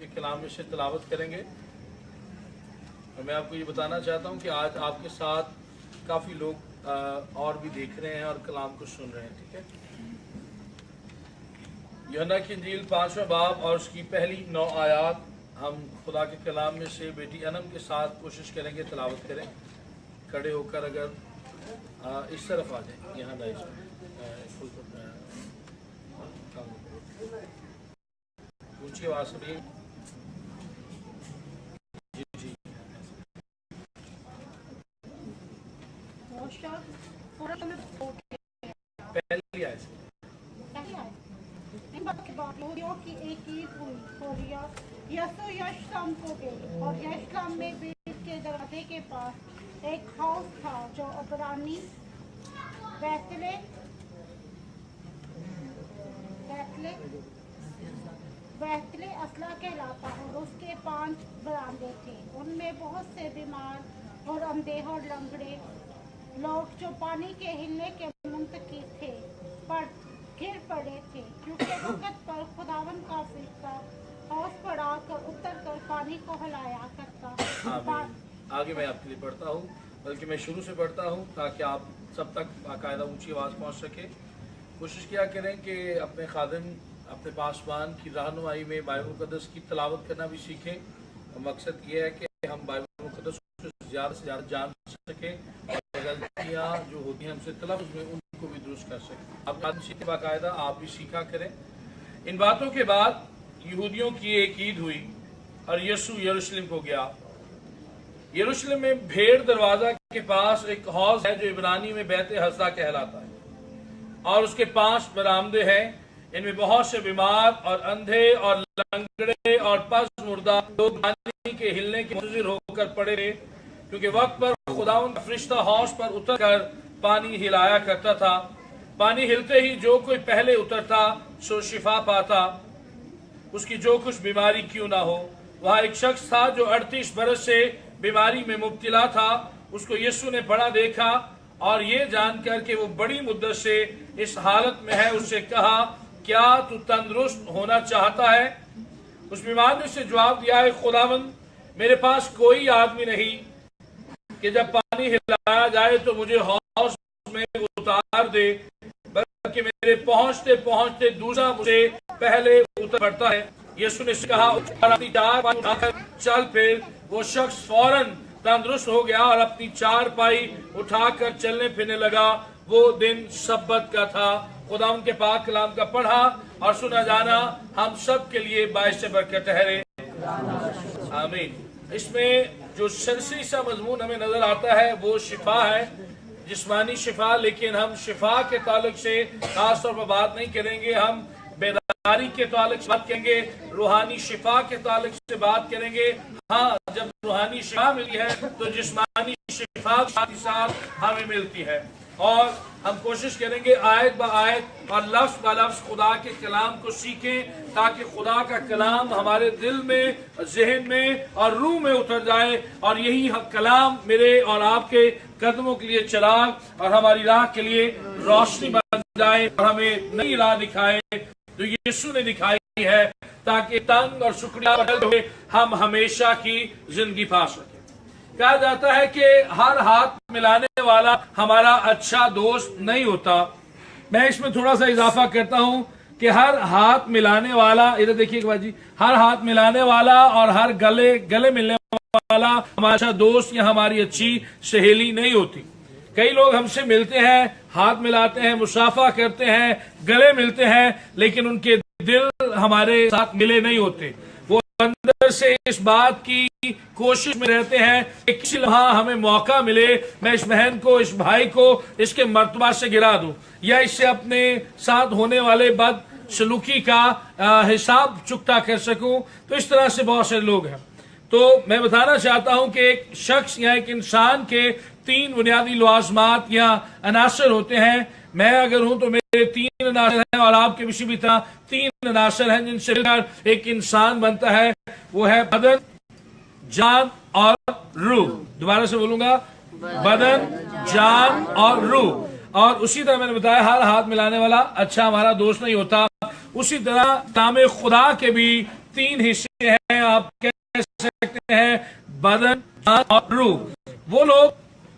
के कलाम में से तिलावत करेंगे। और मैं आपको ये बताना चाहता हूँ कि आज आपके साथ काफ़ी लोग और भी देख रहे हैं और कलाम को सुन रहे हैं। ठीक है, यूहन्ना की इंजील 5वां बाब और उसकी पहली 9 आयात हम खुदा के कलाम में से बेटी अनम के साथ कोशिश करेंगे तिलावत करें। खड़े होकर अगर इस तरफ आ जाए, यहाँ ना इसमें ऊंची आवाज से जी जी पहली आयत की एक ईद हुई और यसु यशलम को गए और यशलम में बीच के दरवाजे के पास एक हाउस था जो अबरानी बैतले असला कहलाता और उसके 5 बरामदे थे। उनमें बहुत से बीमार और अंधे और लंगड़े लोग जो पानी के हिलने के मुंतकिर थे पर गिर पड़े थे, क्योंकि वक़्त पर खुदावन का फरिश्ता हौस पर आकर उतर कर पानी को हिलाया करता। आगे मैं आपके लिए पढ़ता हूँ, बल्कि मैं शुरू से पढ़ता हूँ ताकि आप सब तक बाकायदा ऊंची आवाज़ पहुँच सके। कोशिश किया करें कि अपने खादिम अपने पासबान की रहनुमाई में बाइबल मुक़द्दस की तिलावत करना भी सीखें। मकसद ये है कि हम बाइबल मुक़द्दस को ज़्यादा से ज़्यादा जान सकें और गलतियाँ जो होती हैं हमसे तलफ़्ज़ में उनको भी दुरुस्त कर सकें। आप सीखे बाकायदा आप भी सीखा करें। इन बातों के बाद यहूदियों की एक ईद हुई और यीशु यरूशलेम को गया। यरूशलेम में भेड़ दरवाजा के पास एक हौज है जो इब्रानी में बैत हज़ा कहलाता है और उसके 5 बरामदे हैं। इनमें बहुत से बीमार और अंधे और लंगड़े और पस मुर्दा लोग पानी के हिलने के मुंतज़िर होकर पड़े थे, क्योंकि वक्त पर खुदावंद का फरिश्ता हौज पर उतर कर पानी हिलाया करता था। पानी हिलते ही जो कोई पहले उतरता सो शिफा पाता, उसकी जो कुछ बीमारी क्यों ना हो। वहाँ एक शख्स था जो 38 बरस से बीमारी में मुब्तला था। उसको यीशु ने पड़ा देखा और ये जानकर कि वो बड़ी मुद्दत से इस हालत में है, उससे कहा, क्या तू तंदुरुस्त होना चाहता है? उस बीमार ने उसे जवाब दिया है, खुदावंद, मेरे पास कोई आदमी नहीं कि जब पानी हिलाया जाए तो मुझे हौज में उतार दे, बल्कि मेरे पहुंचते पहुंचते दूसरा मुझे पहले उतर पड़ता है। यीशु ने कहा, अपनी 4 पाई उठाकर चल। फिर वो शख्स फौरन तंदुरुस्त हो गया और अपनी 4 पाई उठाकर चलने फिरने लगा। वो दिन सब्बत का था। खुदा उनके पाक कलाम का पढ़ा और सुना जाना हम सब के लिए बाइस बरकत ठहरे, आमीन। इसमें जो सरसरी सा मजमून हमें नजर आता है वो शिफा है, जिस्मानी शिफा। लेकिन हम शिफा के ताल्लुक से खास तौर पर बात नहीं करेंगे, हम बेदारी के ताल्लुक से बात करेंगे, रूहानी शिफा के ताल्लुक से बात करेंगे। हाँ, जब रूहानी शिफा मिली है तो जिस्मानी शिफा साथ ही साथ हमें मिलती है। और हम कोशिश करेंगे आयत ब आयत और लफ्ज़ ब लफ्ज़ खुदा के कलाम को सीखें, ताकि खुदा का कलाम हमारे दिल में, जहन में और रूह में उतर जाए और यही कलाम मेरे और आपके कदमों के लिए चिराग और हमारी राह के लिए रोशनी बन जाए और हमें नई राह दिखाए जो यीशु ने दिखाई है, ताकि तंग और शुक्रिया बदलते हुए हम हमेशा की जिंदगी पा सकें। कहा जाता है कि हर हाथ मिलाने वाला हमारा अच्छा दोस्त नहीं होता। मैं इसमें थोड़ा सा इजाफा करता हूं कि हर हाथ मिलाने वाला, इधर देखिए बाजी, हर हाथ मिलाने वाला और हर गले मिलने वाला हमारा अच्छा दोस्त या हमारी अच्छी सहेली नहीं होती। कई लोग हमसे मिलते हैं, हाथ मिलाते हैं, मुसाफा करते हैं, गले मिलते हैं, लेकिन उनके दिल हमारे साथ मिले नहीं होते। वो अंदर से इस बात की कोशिश में रहते हैं कि किसी लम्हा हमें मौका मिले, मैं इस बहन को, इस भाई को इसके मर्तबा से गिरा दूं या इससे अपने साथ होने वाले बद सलूकी का हिसाब चुकता कर सकूं। तो इस तरह से बहुत से लोग हैं। तो मैं बताना चाहता हूं कि एक शख्स या एक इंसान के 3 बुनियादी लवाजमात या अनासर होते हैं। मैं अगर हूं तो मेरे 3 अनासर हैं और आपके विषय भी था 3 अनासर हैं जिनसे मिलकर एक इंसान बनता है। वो है बदन, जान और रूह। दोबारा से बोलूंगा, बदन, जान और रूह। और उसी तरह मैंने बताया हर हाथ मिलाने वाला अच्छा हमारा दोस्त नहीं होता। उसी तरह नाम खुदा के भी तीन हिस्से हैं, आप कह सकते हैं बदन, जान और रूह। वो लोग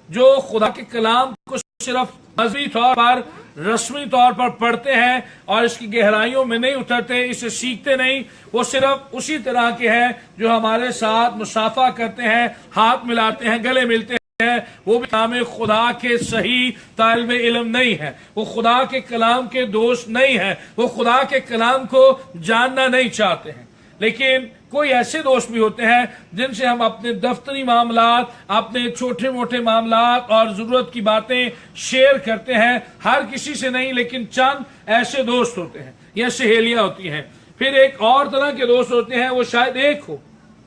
जो खुदा के कलाम को सिर्फ मजहबी तौर पर, रस्मी तौर पर पढ़ते हैं और इसकी गहराइयों में नहीं उतरते, इसे सीखते नहीं, वो सिर्फ उसी तरह के हैं जो हमारे साथ मुसाफा करते हैं, हाथ मिलाते हैं, गले मिलते हैं, वो भी नाम खुदा के सही तालिब इल्म नहीं है, वो खुदा के कलाम के दोस्त नहीं है, वो खुदा के कलाम को जानना नहीं चाहते हैं। लेकिन कोई ऐसे दोस्त भी होते हैं जिनसे हम अपने दफ्तरी मामलात, अपने छोटे मोटे मामलात और जरूरत की बातें शेयर करते हैं। हर किसी से नहीं, लेकिन चंद ऐसे दोस्त होते हैं या सहेलियां होती हैं। फिर एक और तरह के दोस्त होते हैं, वो शायद एक हो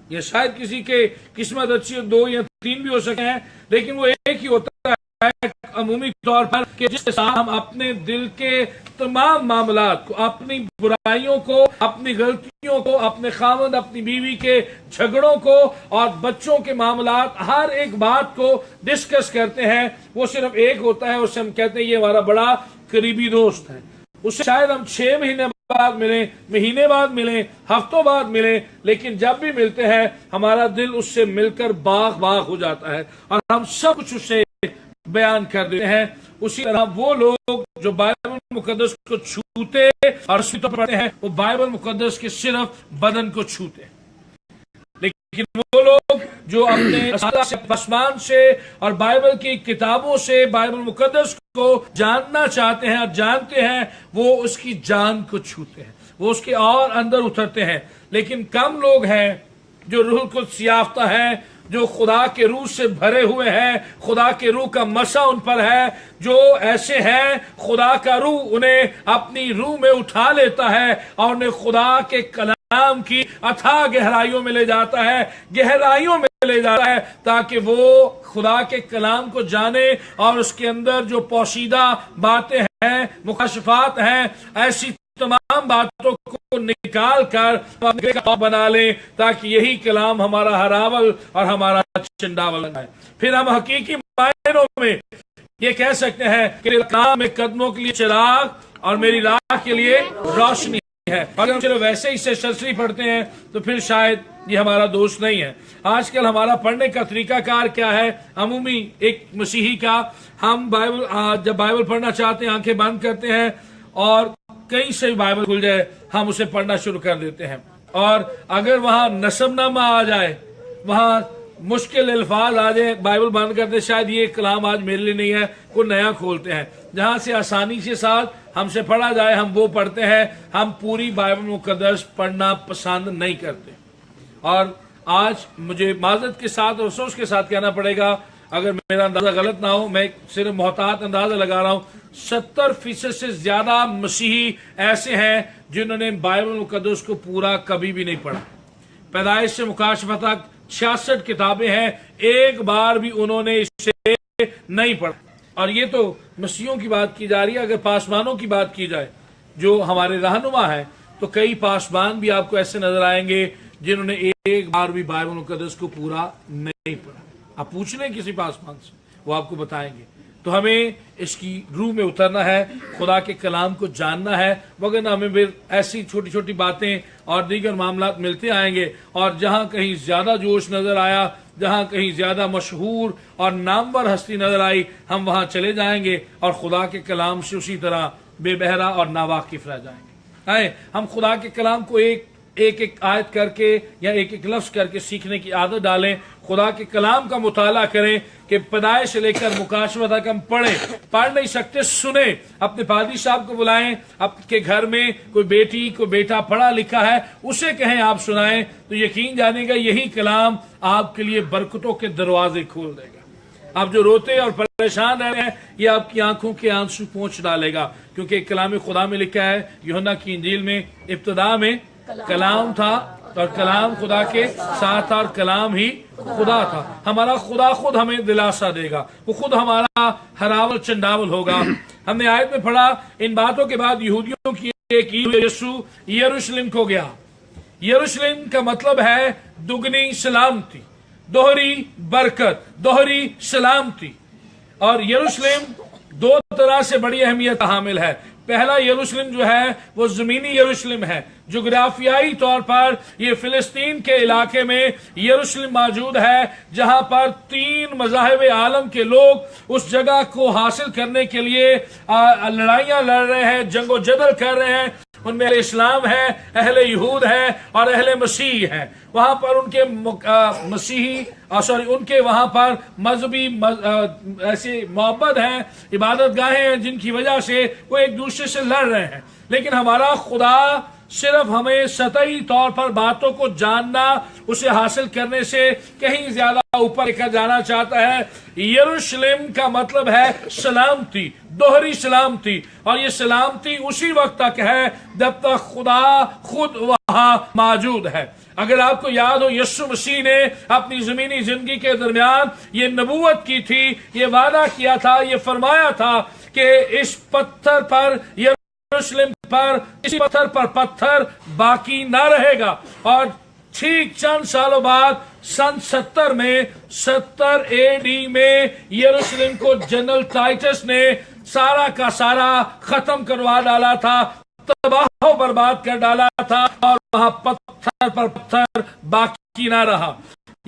या शायद किसी के किस्मत अच्छी हो, 2 या 3 भी हो सके हैं, लेकिन वो एक ही होता है अमूमी तौर पर कि जिसके साथ हम अपने दिल के तमाम मामलात को, अपनी बुराइयों को, अपनी गलतियों को, अपने खामद अपनी बीवी के झगड़ों को और बच्चों के मामलात, हर एक बात को डिस्कस करते हैं। वो सिर्फ एक होता है, उससे हम कहते हैं ये हमारा बड़ा करीबी दोस्त है। उससे शायद हम 6 महीने बाद मिले, महीने बाद मिले, हफ्तों बाद मिले, लेकिन जब भी मिलते हैं हमारा दिल उससे मिलकर बाग बाग हो जाता है और हम सब कुछ उससे बयान कर देते हैं। उसी तरह वो लोग जो बाइबल मुकद्दस को छूते और पढ़ते हैं, वो बाइबल मुकद्दस के सिर्फ बदन को छूते हैं। लेकिन वो लोग जो अपने आसमान से और बाइबल की किताबों से बाइबल मुकद्दस को जानना चाहते हैं और जानते हैं, वो उसकी जान को छूते हैं, वो उसके और अंदर उतरते हैं। लेकिन कम लोग हैं जो रूह कुद्स याफ्ता है, जो खुदा के रूह से भरे हुए हैं, खुदा के रूह का मसा उन पर है, जो ऐसे हैं खुदा का रूह उन्हें अपनी रूह में उठा लेता है और उन्हें खुदा के कलाम की अथाह गहराइयों में ले जाता है, गहराइयों में ले जाता है, ताकि वो खुदा के कलाम को जाने और उसके अंदर जो पोशीदा बातें हैं, मुकाशफात हैं, ऐसी तमाम बातों को निकाल कर बना ले, ताकि यही कलाम हमारा हरावल और हमारा चंडावल है। फिर हम हकीकी मायनों में ये कह सकते हैं कि कलाम में कदमों के लिए चिराग और मेरी राह के लिए रोशनी है। अगर हम चलो वैसे ही सेशरी पढ़ते हैं तो फिर शायद ये हमारा दोस्त नहीं है। आजकल हमारा पढ़ने का तरीकाकार क्या है? अमूमी एक मसीही का, हम जब बाइबल पढ़ना चाहते हैं आंखें बंद करते हैं और कहीं से बाइबल खुल जाए हम उसे पढ़ना शुरू कर देते हैं, और अगर वहां नसबनामा आ जाए, वहां मुश्किल अल्फाज आ जाए, बाइबल बंद करते शायद ये कलाम आज मेरे लिए नहीं है, कोई नया खोलते हैं। जहां से आसानी के साथ हमसे पढ़ा जाए हम वो पढ़ते हैं। हम पूरी बाइबल मुकद्दस पढ़ना पसंद नहीं करते। और आज मुझे माजरत के साथ और अफसोस के साथ कहना पड़ेगा, अगर मेरा अंदाजा गलत ना हो, मैं सिर्फ मोहतात अंदाजा लगा रहा हूं, 70% से ज्यादा मसीही ऐसे हैं जिन्होंने बाइबल मुकद्दस को पूरा कभी भी नहीं पढ़ा। पैदाइश से मुकाशफा तक 66 किताबें हैं, एक बार भी उन्होंने इसे नहीं पढ़ा। और ये तो मसीहों की बात की जा रही है। अगर पासवानों की बात की जाए जो हमारे रहनुमा है, तो कई पासवान भी आपको ऐसे नजर आएंगे जिन्होंने एक बार भी बाइबल मुकद्दस को पूरा नहीं पढ़ा। आप पूछ लें किसी पासवान से, वो आपको बताएंगे। तो हमें इसकी रूह में उतरना है, खुदा के कलाम को जानना है, वगरना हमें फिर ऐसी छोटी छोटी बातें और दीगर मामलात मिलते आएंगे, और जहां कहीं ज्यादा जोश नजर आया, जहां कहीं ज्यादा मशहूर और नामवर हस्ती नजर आई, हम वहां चले जाएंगे और खुदा के कलाम से उसी तरह बेबहरा और नावाकिफ रह जाएंगे। आए हम खुदा के कलाम को एक एक आयत करके या एक एक लफ्ज करके सीखने की आदत डालें। खुदा के कलाम का मुताला करें कि पैदाइश से लेकर मुकाशवा तक हम पढ़ नहीं सकते, सुने। अपने पादी साहब को बुलाएं, आपके घर में कोई बेटी कोई बेटा पढ़ा लिखा है, उसे कहें आप सुनाएं, तो यकीन जानेगा यही कलाम आपके लिए बरकतों के दरवाजे खोल देगा। आप जो रोते और परेशान रह रहे हैं, ये आपकी आंखों के आंसू पोंछ डालेगा, क्योंकि कलाम खुदा में लिखा है यूहन्ना की इंजील में, इब्तिदा में कलाम था और कलाम खुदा के साथ और कलाम ही खुदा था। हमारा खुदा खुद हमें दिलासा देगा, वो खुद हमारा हरावल चंडावल होगा। हमने आयत में पढ़ा, इन बातों के बाद यहूदियों की एक यीशु यरूशलेम को गया। यरूशलेम का मतलब है दुगनी सलामती, दोहरी बरकत, दोहरी सलामती। और यरूशलेम दो तरह से बड़ी अहमियत हामिल है। پہلا یروشلم جو ہے وہ زمینی یروشلم ہے. جغرافیائی طور پر یہ فلسطین کے علاقے میں یروشلم موجود ہے جہاں پر 3 مذاہب عالم کے لوگ اس جگہ کو حاصل کرنے کے لیے لڑائیاں لڑ رہے ہیں، جنگ و جدل کر رہے ہیں. ان میں اہل اسلام ہے، اہل یہود ہے اور اہل مسیح ہے. وہاں پر ان کے ان کے وہاں پر مذہبی ایسی محبت ہیں، عبادت گاہیں ہیں جن کی وجہ سے وہ ایک دوسرے سے لڑ رہے ہیں. لیکن ہمارا خدا صرف ہمیں سطحی طور پر باتوں کو جاننا، اسے حاصل کرنے سے کہیں زیادہ اوپر لے کر جانا چاہتا ہے. یروشلم کا مطلب ہے سلامتی، دوہری سلامتی، اور یہ سلامتی اسی وقت تک ہے جب تک خدا خود وہاں موجود ہے. اگر آپ کو یاد ہو، یسوع مسیح نے اپنی زمینی زندگی کے درمیان یہ نبوت کی تھی، یہ وعدہ کیا تھا، یہ فرمایا تھا کہ اس پتھر پر، یروشلم پر، کسی پتھر پر پتھر باقی نہ رہے گا. اور ٹھیک چند سالوں بعد سن 70 AD میں یروشلم کو جنرل ٹائٹس نے سارا کا سارا ختم کروا ڈالا تھا، تباہ و برباد کر ڈالا تھا، اور وہاں پتھر پر پتھر باقی نہ رہا.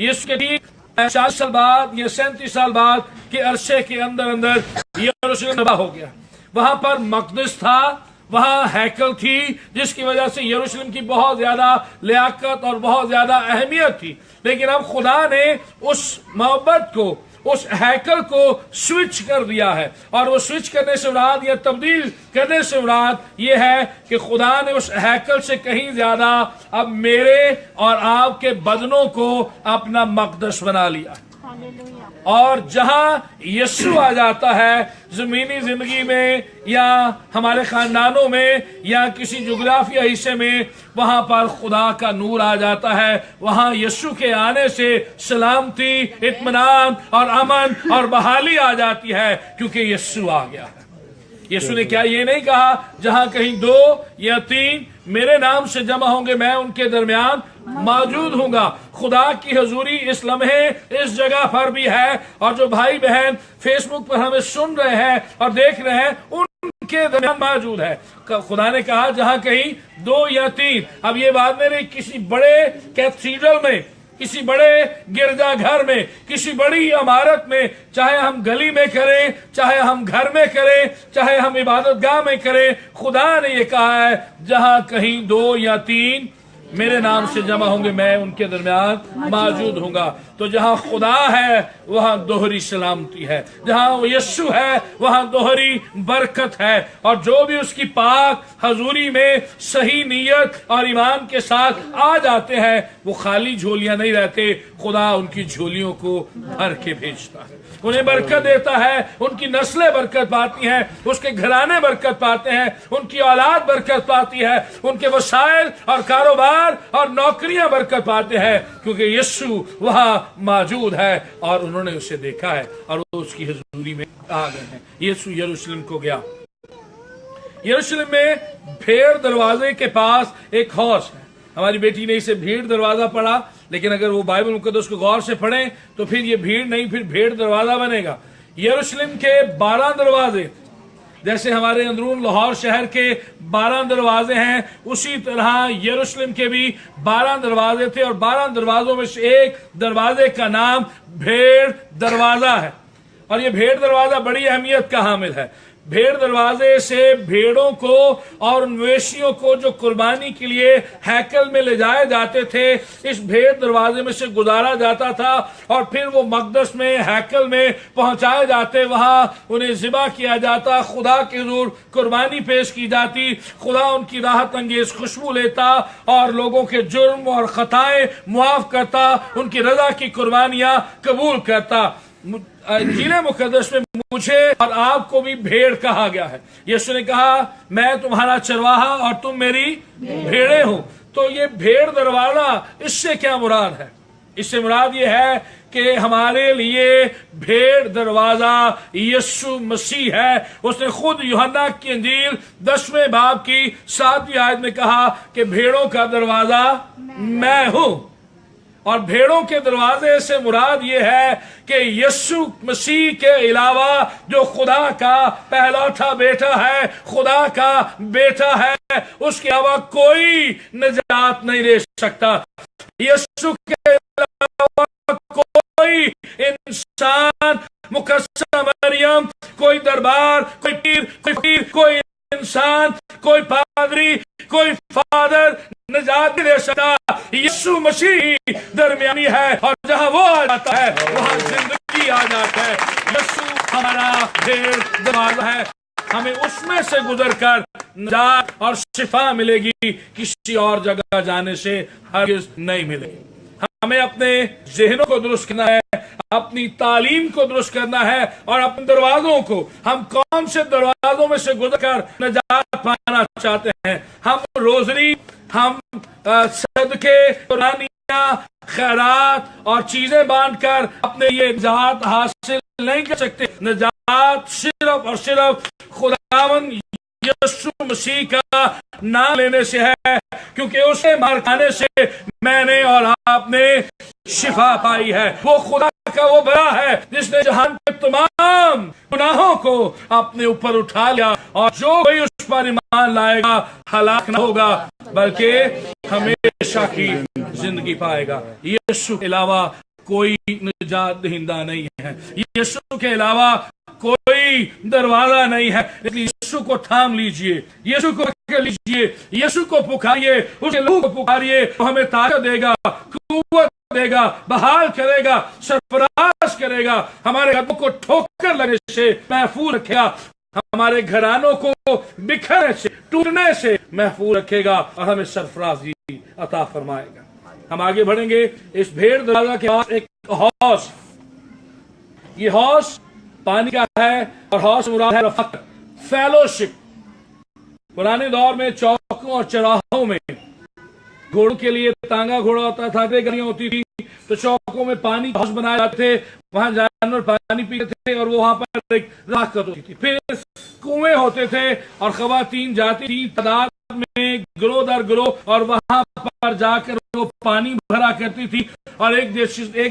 اس کے ٹھیک 40 سال بعد یا 37 سال بعد کے عرصے کے اندر یروشلم تباہ ہو گیا. وہاں پر مقدس تھا، وہاں ہیکل تھی، جس کی وجہ سے یروشلم کی بہت زیادہ لیاقت اور بہت زیادہ اہمیت تھی. لیکن اب خدا نے اس محبت کو، اس ہیکل کو سوئچ کر دیا ہے، اور وہ سوئچ کرنے سے مراد یا تبدیل کرنے سے مراد یہ ہے کہ خدا نے اس ہیکل سے کہیں زیادہ اب میرے اور آپ کے بدنوں کو اپنا مقدس بنا لیا. اور جہاں یسوع آ جاتا ہے زمینی زندگی میں یا ہمارے خاندانوں میں یا کسی جغرافیہ حصے میں، وہاں پر خدا کا نور آ جاتا ہے. وہاں یسوع کے آنے سے سلامتی، اطمینان اور امن اور بحالی آ جاتی ہے، کیونکہ یسوع آ گیا ہے. یسوع نے کیا یہ نہیں کہا جہاں کہیں 2 یا 3 میرے نام سے جمع ہوں گے میں ان کے درمیان موجود ہوں گا. خدا کی حضوری اس لمحے اس جگہ پر بھی ہے، اور جو بھائی بہن فیس بک پر ہمیں سن رہے ہیں اور دیکھ رہے ہیں ان کے درمیان موجود ہے. خدا نے کہا جہاں کہیں 2 یا 3. اب یہ بات میرے کسی بڑے کیتھیڈرل میں، کسی بڑے گرجا گھر میں، کسی بڑی عمارت میں، چاہے ہم گلی میں کریں، چاہے ہم گھر میں کریں، چاہے ہم عبادت گاہ میں کریں، خدا نے یہ کہا ہے جہاں کہیں 2 یا 3 میرے نام سے جمع ہوں گے میں ان کے درمیان موجود ہوں گا. تو جہاں خدا ہے وہاں دوہری سلامتی ہے، جہاں وہ یسوع ہے وہاں دوہری برکت ہے. اور جو بھی اس کی پاک حضوری میں صحیح نیت اور ایمان کے ساتھ آ جاتے ہیں، وہ خالی جھولیاں نہیں رہتے. خدا ان کی جھولیوں کو بھر کے بھیجتا ہے، انہیں برکت دیتا ہے. ان کی نسلیں برکت پاتی ہیں، اس کے گھرانے برکت پاتے ہیں، ان کی اولاد برکت پاتی ہے، ان کے وسائل اور کاروبار اور نوکریاں برکت پاتے ہیں، کیونکہ یسوع وہاں موجود ہے اور انہوں نے اسے دیکھا ہے اور وہ اس کی حضوری میں آ گئے ہیں. یسوع یروشلم کو گیا. یروشلم میں بھیڑ دروازے کے پاس ایک حوض ہے. ہماری بیٹی نے اسے بھیڑ دروازہ پڑھا، لیکن اگر وہ بائبل مقدس کو غور سے پڑھیں تو پھر یہ بھیڑ نہیں، پھر بھیڑ دروازہ بنے گا. یروشلم کے 12 دروازے، جیسے ہمارے اندرون لاہور شہر کے 12 دروازے ہیں، اسی طرح یروشلم کے بھی 12 دروازے تھے. اور 12 دروازوں میں سے ایک دروازے کا نام بھیڑ دروازہ ہے. اور یہ بھیڑ دروازہ بڑی اہمیت کا حامل ہے. بھیڑ دروازے سے بھیڑوں کو اور مویشیوں کو جو قربانی کے لیے ہیکل میں لے جائے جاتے تھے، اس بھیڑ دروازے میں سے گزارا جاتا تھا، اور پھر وہ مقدس میں، ہیکل میں پہنچائے جاتے. وہاں انہیں ذبح کیا جاتا، خدا کے حضور قربانی پیش کی جاتی. خدا ان کی راحت انگیز خوشبو لیتا اور لوگوں کے جرم اور خطائیں معاف کرتا، ان کی رضا کی قربانیاں قبول کرتا. انجیل مقدس میں مجھے اور آپ کو بھی بھیڑ کہا گیا ہے. یسوع نے کہا میں تمہارا چرواہا اور تم میری بھیڑیں ہو. تو یہ بھیڑ دروازہ، اس سے کیا مراد ہے؟ اس سے مراد یہ ہے کہ ہمارے لیے بھیڑ دروازہ یسوع مسیح ہے. اس نے خود یوحنا کی انجیل 10ویں باب کی 7ویں آیت میں کہا کہ بھیڑوں کا دروازہ میں ہوں. اور بھیڑوں کے دروازے سے مراد یہ ہے کہ یسوع مسیح کے علاوہ جو خدا کا پہلوٹا بیٹا ہے، خدا کا بیٹا ہے، اس کے علاوہ کوئی نجات نہیں دے سکتا۔ یسوع کے علاوہ کوئی انسان، مقدسہ مریم، کوئی دربار، کوئی پیر، کوئی فقیر، کوئی انسان، کوئی پادری، کوئی فادر نجات نہیں دے سکتا۔ یسوع مسیح درمیانی ہے، اور جہاں وہ آ جاتا ہے وہاں زندگی آ جاتا ہے۔ یسوع ہمارا دروازہ ہے، ہمیں اس میں سے گزر کر نجات اور شفا ملے گی، کسی اور جگہ جانے سے ہرگز نہیں ملے گی۔ ہمیں اپنے ذہنوں کو درست کرنا ہے، اپنی تعلیم کو درست کرنا ہے، اور اپنے دروازوں کو، ہم کون سے دروازوں میں سے گزر کر نجات پانا چاہتے ہیں۔ ہم روزری، ہم صدقے، قربانیاں، خیرات اور چیزیں بانٹ کر اپنے یہ نجات حاصل نہیں کر سکتے۔ نجات صرف اور صرف خداوند یسوع مسیح کا نام لینے سے ہے، کیونکہ اسے مار کھانے سے میں نے اور آپ نے شفا پائی ہے۔ وہ خدا کا وہ بڑا ہے جس نے جہان کے تمام گناہوں کو اپنے اوپر اٹھا لیا، اور جو کوئی اس پر ایمان لائے گا ہلاک نہ ہوگا بلکہ ہمیشہ کی زندگی پائے گا۔ یسوع کے علاوہ کوئی نجات دہندہ نہیں ہے، یسوع کے علاوہ کوئی دروازہ نہیں ہے، اس لیے یسوع کو تھام لیجئے، یسوع کو پکڑ لیجئے، یسوع کو پکاریے، اس کے لوگوں کو پکاریے، وہ ہمیں طاقت دے گا، قوت دے گا، بحال کرے گا، سرفراز کرے گا، ہمارے قدموں کو ٹھوکر لگنے سے محفوظ رکھے گا، ہمارے گھرانوں کو بکھرنے سے، ٹوٹنے سے محفوظ رکھے گا، اور ہمیں سرفرازی عطا فرمائے گا۔ ہم آگے بڑھیں گے۔ اس بھیڑ دروازہ کے پاس ایک حوض، یہ حوض پانی کا ہے، اور حوض مراد ہے رفقت، فیلوشپ۔ پرانے دور میں چوکوں اور چوراہوں میں گھوڑوں کے لیے تانگا گھوڑا ہوتا تھا، گلیاں ہوتی تھی، تو چوکوں میں پانی حوض بنائے جاتے تھے، وہاں جانور پانی پیتے تھے، اور وہاں پر ایک رفقت ہوتی تھی۔ پھر کنویں ہوتے تھے، اور خواتین جاتی تھی تعداد میں، گروہ در گروہ، اور وہاں پر جا کر وہ پانی بھرا کرتی تھی، اور ایک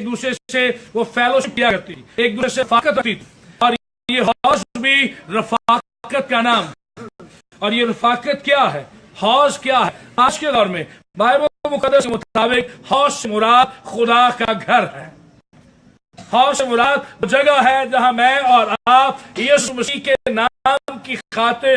دوسرے سے وہ فیلوشپ کیا کرتی تھی، ایک دوسرے سے رفاقت ہوتی تھی۔ اور یہ حوض بھی رفاقت کا نام، اور یہ رفاقت کیا ہے، حوض کیا ہے؟ آج کے دور میں بائبل مقدس کے مطابق حوض سے مراد خدا کا گھر ہے۔ حوض سے مراد وہ جگہ ہے جہاں میں اور آپ یسوع مسیح کے نام کی خاطر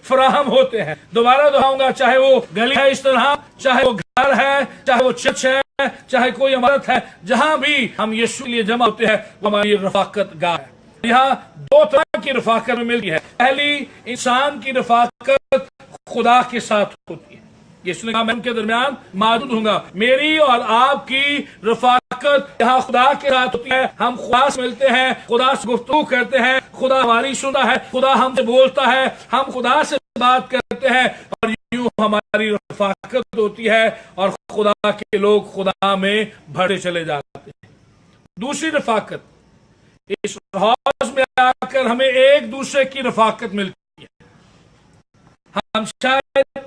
فراہم ہوتے ہیں۔ دوبارہ دہراؤں گا، چاہے وہ گلی ہے اس طرح، چاہے وہ گھر ہے، چاہے وہ چرچ ہے، چاہے کوئی عمارت ہے، جہاں بھی ہم یسوع کے لیے جمع ہوتے ہیں وہ ہماری رفاقت گاہ ہے۔ یہاں دو طرح کی رفاقت میں ملتی ہے۔ پہلی، انسان کی رفاقت خدا کے ساتھ ہوتی ہے۔ یسوع نے کہا میں ان کے درمیان موجود ہوں گا۔ میری اور آپ کی رفاقت یہاں خدا کے ساتھ ہوتی ہے۔ ہم خدا سے ملتے ہیں، خدا سے گفتگو کرتے ہیں، خدا ہماری سنتا ہے، خدا ہم سے بولتا ہے، ہم خدا سے بات کرتے ہیں، اور یوں ہماری رفاقت ہوتی ہے، اور خدا کے لوگ خدا میں بڑھتے چلے جاتے ہیں۔ دوسری رفاقت، اس حوض میں آ کر ہمیں ایک دوسرے کی رفاقت ملتی ہے۔ ہم شاید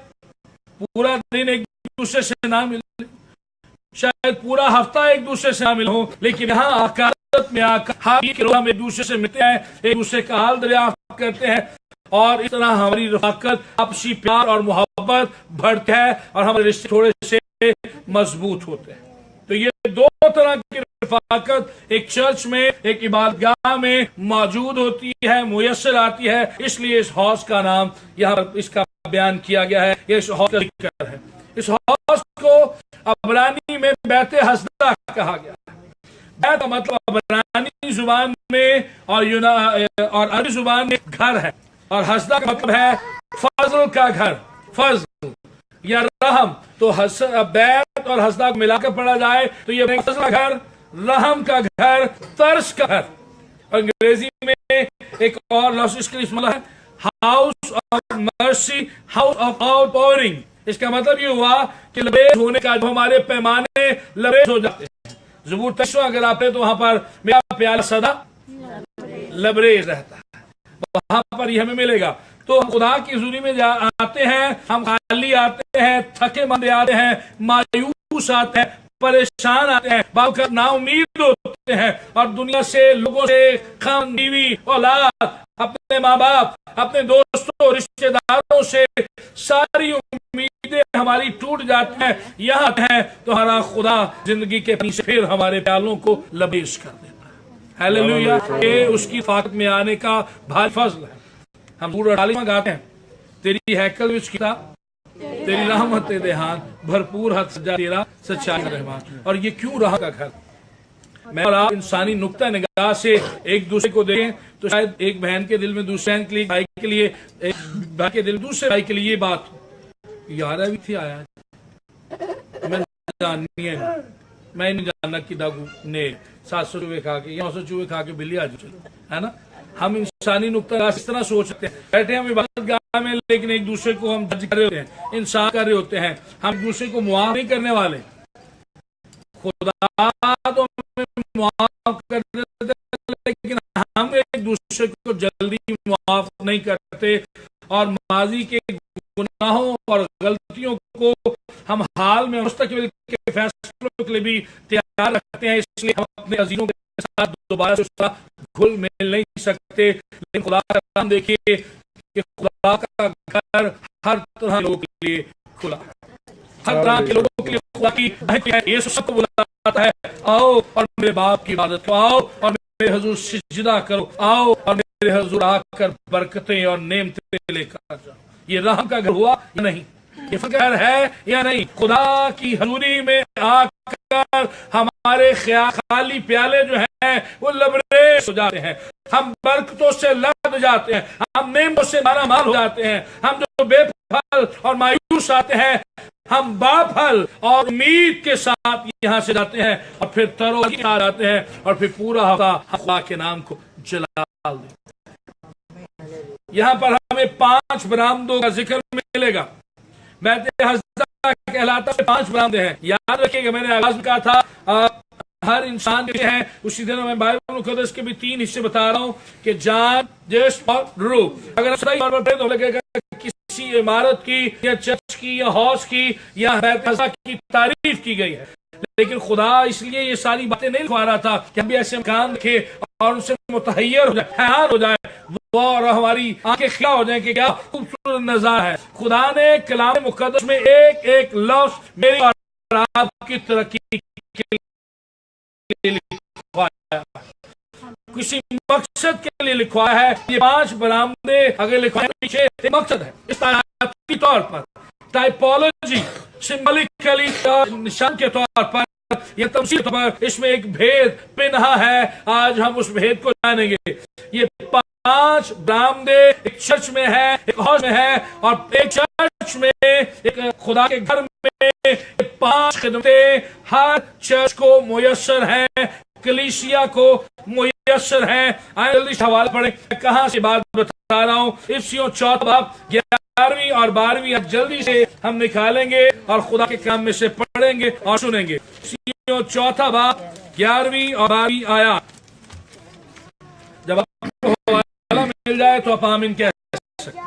پورا دن ایک دوسرے سے نہ ملے، شاید پورا ہفتہ ایک دوسرے سے نہ ملے ہوں، لیکن یہاں عقیدت میں آ کر ہم ایک دوسرے سے ملتے ہیں، ایک دوسرے کا حال دریافت کرتے ہیں، اور اس طرح ہماری رفاقت آپسی پیار اور محبت بڑھتی ہے، اور ہمارے رشتے تھوڑے سے مضبوط ہوتے ہیں۔ تو یہ دو طرح کی رفاقت ایک چرچ میں، ایک عبادت گاہ میں موجود ہوتی ہے، میسر آتی ہے۔ اس لیے اس حوض کا نام یہاں پر اس کا بیان کیا گیا ہے، یہ اس حوض کا ذکر ہے۔ اس حوض کو عبرانی میں بیت حسدہ کہا گیا ہے۔ بیت کا مطلب عبرانی زبان میں اور عربی زبان میں گھر ہے، اور حسدہ کا مطلب ہے فضل کا گھر، فضل یا رحم۔ تو بیت اور حسدہ کو ملا کر پڑھا جائے تو یہ فضل کا گھر، رحم کا گھر، ترس کا گھر۔ انگریزی میں ایک اور لفظ اس کے لیے استعمال ہے، house of mercy, house of outpouring. اس کا مطلب یہ ہوا کہ لبریز ہونے کا، جو ہمارے پیمانے لبریز ہو جاتے ہیں۔ زبور 23 اگر آپ ہیں تو وہاں پر میرا پیالہ سدا لبریز رہتا ہے، وہاں پر یہ ہمیں ملے گا۔ تو ہم خدا کی حضوری میں آتے ہیں، ہم خالی آتے ہیں، تھکے مندے آتے ہیں، مایوس آتے ہیں، परेशान आते हैं, बाप का ना उम्मीद होते हैं और दुनिया से, लोगों से, खान, बीवी, औलाद, अपने माँ बाप, अपने दोस्तों, रिश्तेदारों से सारी उम्मीदें हमारी टूट जाती हैं। यहाँ है तो हमारा खुदा जिंदगी के पीछे फिर हमारे प्यालों को लबेश कर देता है। हालेलुया, ये उसकी फाकत में आने का भारी फजल है। हम पूरा डाली में गाते हैं, तेरी हैकल विच कीता, तेरी रहमत दे हाथ, भरपूर हथ सजा तेरा सच्चाई रहमान। और ये क्यों रहा का घर? मैं और आप इंसानी नुक्ता निगाह से एक दूसरे को देखें तो शायद एक बहन के दिल में दूसरे बहन के लिए, भाई के लिए, एक भाई के दिल दूसरे भाई के लिए ये बात यार भी थी आया मैं जाननी है, मैं नहीं जानना कि दागू ने 700 चूहे खा के 900 चूहे खा के बिल्ली आ चलो, है ना। हम इंसानी नुक्ता इस तरह सोचते हैं, बैठे हम इबादत गाह में, लेकिन एक दूसरे को हम जज कर रहे होते हैं, इंसान कर रहे होते हैं, हम दूसरे को मुआफ नहीं करने वाले। खुदा तो हमें मुआफ कर देते, लेकिन हम एक दूसरे को जल्दी मुआफ नहीं करते और माजी के गुनाहों और गलतियों को हम हाल में मुस्तकबिल के फैसलों के लिए भी तैयार रखते हैं। इसलिए हम अपने अजीजों के साथ दोबारा से घुल मिल नहीं सकते। लेकिन खुदा का काम देखिए कि खुदा का घर हर तरह के लोगों के लिए खुला, हर तरह के लोगों के लिए खुदा की यीशु सबको बुलाता है, आओ और मेरे बाप की इबादत करो, आओ और मेरे हुजूर सिजदा करो, आओ और मेरे हुजूर आकर बरकतें और नेमतें लेकर जाओ। ये रहम का घर हुआ या नहीं? ये फिक्र है या नहीं? खुदा की हजूरी में आकर हमारे खाली प्याले जो हैं वो लबरेज हो जाते हैं, हम बरकतों से लद जाते हैं, हम नेमतों से मारा माल हो जाते हैं। हम जो बेफल और मायूस आते हैं, हम बाफल और उम्मीद के साथ यहाँ से जाते हैं और फिर तरोताज़ा आ जाते हैं और फिर पूरा हफ्ता खुदा के नाम को जलाल देते हैं। यहाँ पर हमें 5 बरामदों का जिक्र मिलेगा। बैत हज़दा कहलाता है 5 बरामदे हैं। याद रखिएगा, मैंने आगाज में कहा था हर इंसान के हैं, उसी तरह मैं बाइबल मुक़द्दस के भी 3 हिस्से बता रहा हूँ कि जान, जिस्म और रूह। अगर सही तौर पर तो लगेगा किसी इमारत की या चर्च की या हौस की या बैत हज़दा की तारीफ की गई है, लेकिन खुदा इसलिए ये सारी बातें नहीं लिखवा रहा था कि हम भी ऐसे मकान देखें और उनसे मुतहय्यर हो जाए, हैरान हो जाए वो और हमारी आंखें खिला हो जाए कि क्या खूबसूरत नजारा है। खुदा ने कलाम मुक़द्दस में एक एक लफ्ज़ मेरी और आपकी तरक्की के लिए लिखवाया, किसी मकसद के लिए लिखवाया है। ये 5 बरामदे अगर लिखवाए पीछे एक मकसद है। इस तारीफी तौर पर, टाइपोलॉजी, सिंबॉलिकली निशान के तौर पर या तमसील के तौर पर इसमें एक भेद पिन्हा है। आज हम उस भेद को जानेंगे। ये 5 बरामदे एक चर्च में है, एक हौस में है, और एक चर्च में, एक खुदा के घर में 5 खिदमतें हर चर्च को मुयस्सर हैं, कलीसिया को मुयस्सर हैं। आए जल्दी से हवाला पढ़े, कहां से बात बता रहा हूं। इफ्सियों 4 बाब 11वीं और 12वीं जल्दी से हम निकालेंगे और खुदा के काम में से पढ़ेंगे और सुनेंगे। इफ्सियों 4 बाब 11वीं और 12वीं आयत। जब आपको हवाला मिल जाए तो आप आमीन कह सकते।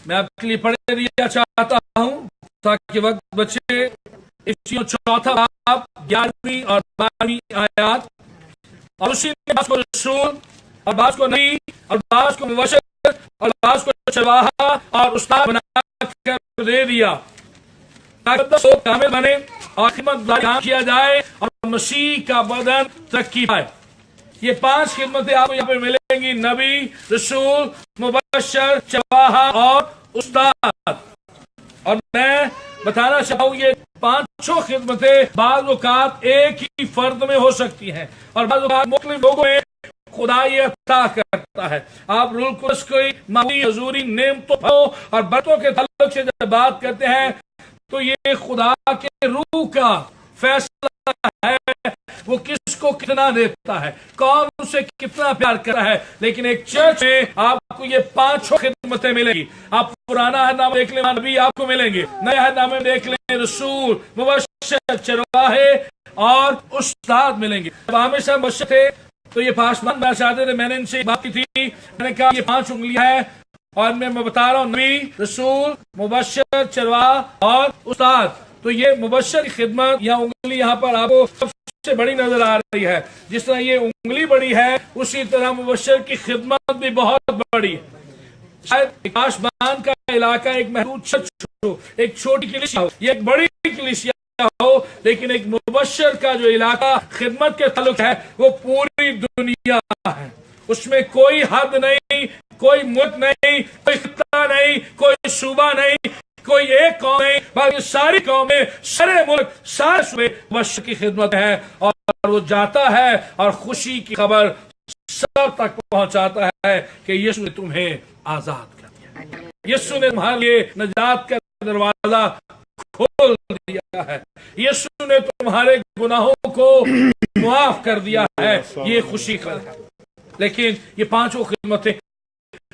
मैं आपके लिए पढ़ दिया चाहता हूं ताकि वक्त बचे। इफ्सियों 4 बाब 11वीं और 12वीं आयत। और उसी ने बास को रसूल और बास को नबी और बास को मुबश्शिर और बास को चरवाहा और उस्ताद बनाकर दे दिया ताकि सब कामिल बने और खिदमत काम किया जाए और मसीह का बदन तरक्की पाए। ये 5 खिदमतें आपको यहाँ पे मिलेंगी, नबी, रसूल, मुबश्शिर, चरवाहा और उस्ताद। और मैं बताना चाहूँ ये 5 खिदमतें बाज़ औक़ात एक ही फर्द में हो सकती हैं और बाज़ औक़ात मुख्तलिफ लोगों में खुदा ये अता करता है। आप रूल कुदस की मामूली हजूरी नेमतों और बरकतों के ताल्लुक से जब बात करते हैं तो ये खुदा के रूह का फैसला है, वो किसको कितना देता है, कौन उसे कितना प्यार करता है। लेकिन एक चर्च में आपको ये 5 खिदमतें मिलेंगी। आप पुराना अहदनामा देख लें, नबी आपको मिलेंगे, नए अहदनामे में देख लें, रसूल, मुबश्शिर, चरवाहे और उस्ताद मिलेंगे। जब हमेशा मुबश्शिर थे तो ये पासमान चाहते थे, मैंने इनसे बात की थी, मैंने कहा ये 5 उंगलियां हैं اور میں بتا رہا ہوں نبی, رسول, مبشر, چرواہ اور استاد. تو یہ مبشر کی خدمت یا انگلی یہاں پر آپ کو سب سے بڑی نظر آ رہی ہے. جس طرح یہ انگلی بڑی ہے اسی طرح مبشر کی خدمت بھی بہت بڑی ہے. شاید کاش بان کا علاقہ ایک محدود چرچ ہو, ایک چھوٹی کلیسیا ہو, یہ ایک بڑی کلیسیا ہو, لیکن ایک مبشر کا جو علاقہ خدمت کے تعلق ہے وہ پوری دنیا ہے. اس میں کوئی حد نہیں, کوئی ملک نہیں, کوئی خطہ نہیں, کوئی صوبہ نہیں, کوئی ایک قوم نہیں, بلکہ ساری قومیں, سارے ملک, سارے صوبے مبشر کی خدمت ہے. اور وہ جاتا ہے اور خوشی کی خبر سب تک پہنچاتا ہے کہ یسوع نے تمہیں آزاد کر دیا, یسوع نے تمہارے لیے نجات کا دروازہ کھول دیا ہے, یسوع نے تمہارے گناہوں کو معاف کر دیا ہے. یہ خوشی خبر ہے. لیکن یہ پانچوں خدمتیں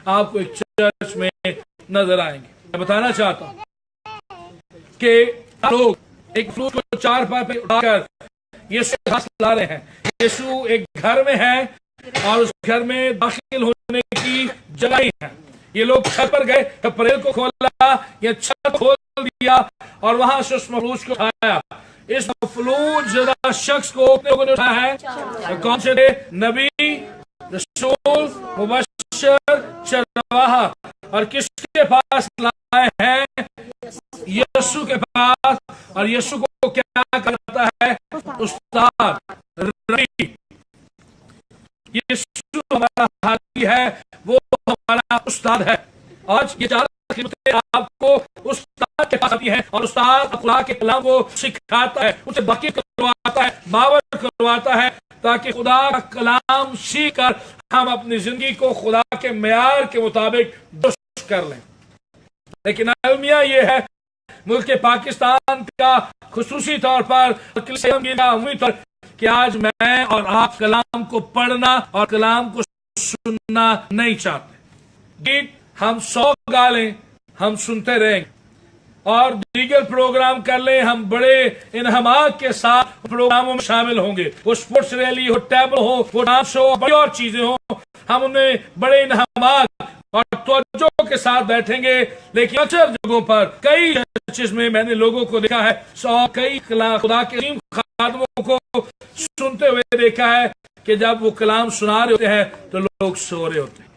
آپ کو ایک چرچ میں نظر آئیں گی. میں بتانا چاہتا ہوں کہ لوگ ایک فلوٹ کو چار پائے پہ اٹھا کر یسوع کے پاس لا رہے ہیں. یسوع ایک گھر میں ہے اور اس گھر میں داخل ہونے کی جگہ ہی ہے. یہ لوگ چھت پر گئے, کپڑے کو کھولا یا چھت کھول دیا اور وہاں سے اس مفلوج کو اٹھایا. اس مفلوج زدہ شخص کو لوگوں نے اٹھایا ہے. کون سے تھے؟ نبی, رسول, مبشر, چرواہ. اور کس کے پاس لائے ہیں؟ یسوع کے پاس. اور یسوع کو کیا کرتا ہے؟ استاد, ربی. یسوع ہمارا حالی ہے, وہ ہمارا استاد ہے. آج یہ چار خدمتیں آپ کو استاد کے پاس آتی ہیں اور استاد خدا کے کلام کو سکھاتا ہے, اسے باقی کرواتا ہے, باور کرواتا ہے, تاکہ خدا کا کلام سیکھ کر ہم اپنی زندگی کو خدا کے معیار کے مطابق درست کر لیں. لیکن المیہ یہ ہے ملک پاکستان کا خصوصی طور پر کہ آج میں اور آپ کلام کو پڑھنا اور کلام کو سننا نہیں چاہتے. گیت ہم 100 گا لیں, ہم سنتے رہیں گے, اور دیگر پروگرام کر لیں, ہم بڑے انہماک کے ساتھ پروگراموں میں شامل ہوں گے. وہ سپورٹس ریلی ہو, ٹیبل ہو, وہ ڈانس ہو, بڑی اور چیزیں ہوں, ہم انہیں بڑے انہماک اور توجہ کے ساتھ بیٹھیں گے. لیکن اکثر جگہوں پر کئی چیز میں نے لوگوں کو دیکھا ہے, کئی خدا کے عظیم خادموں کو سنتے ہوئے دیکھا ہے کہ جب وہ کلام سنا رہے ہوتے ہیں تو لوگ سو رہے ہوتے ہیں.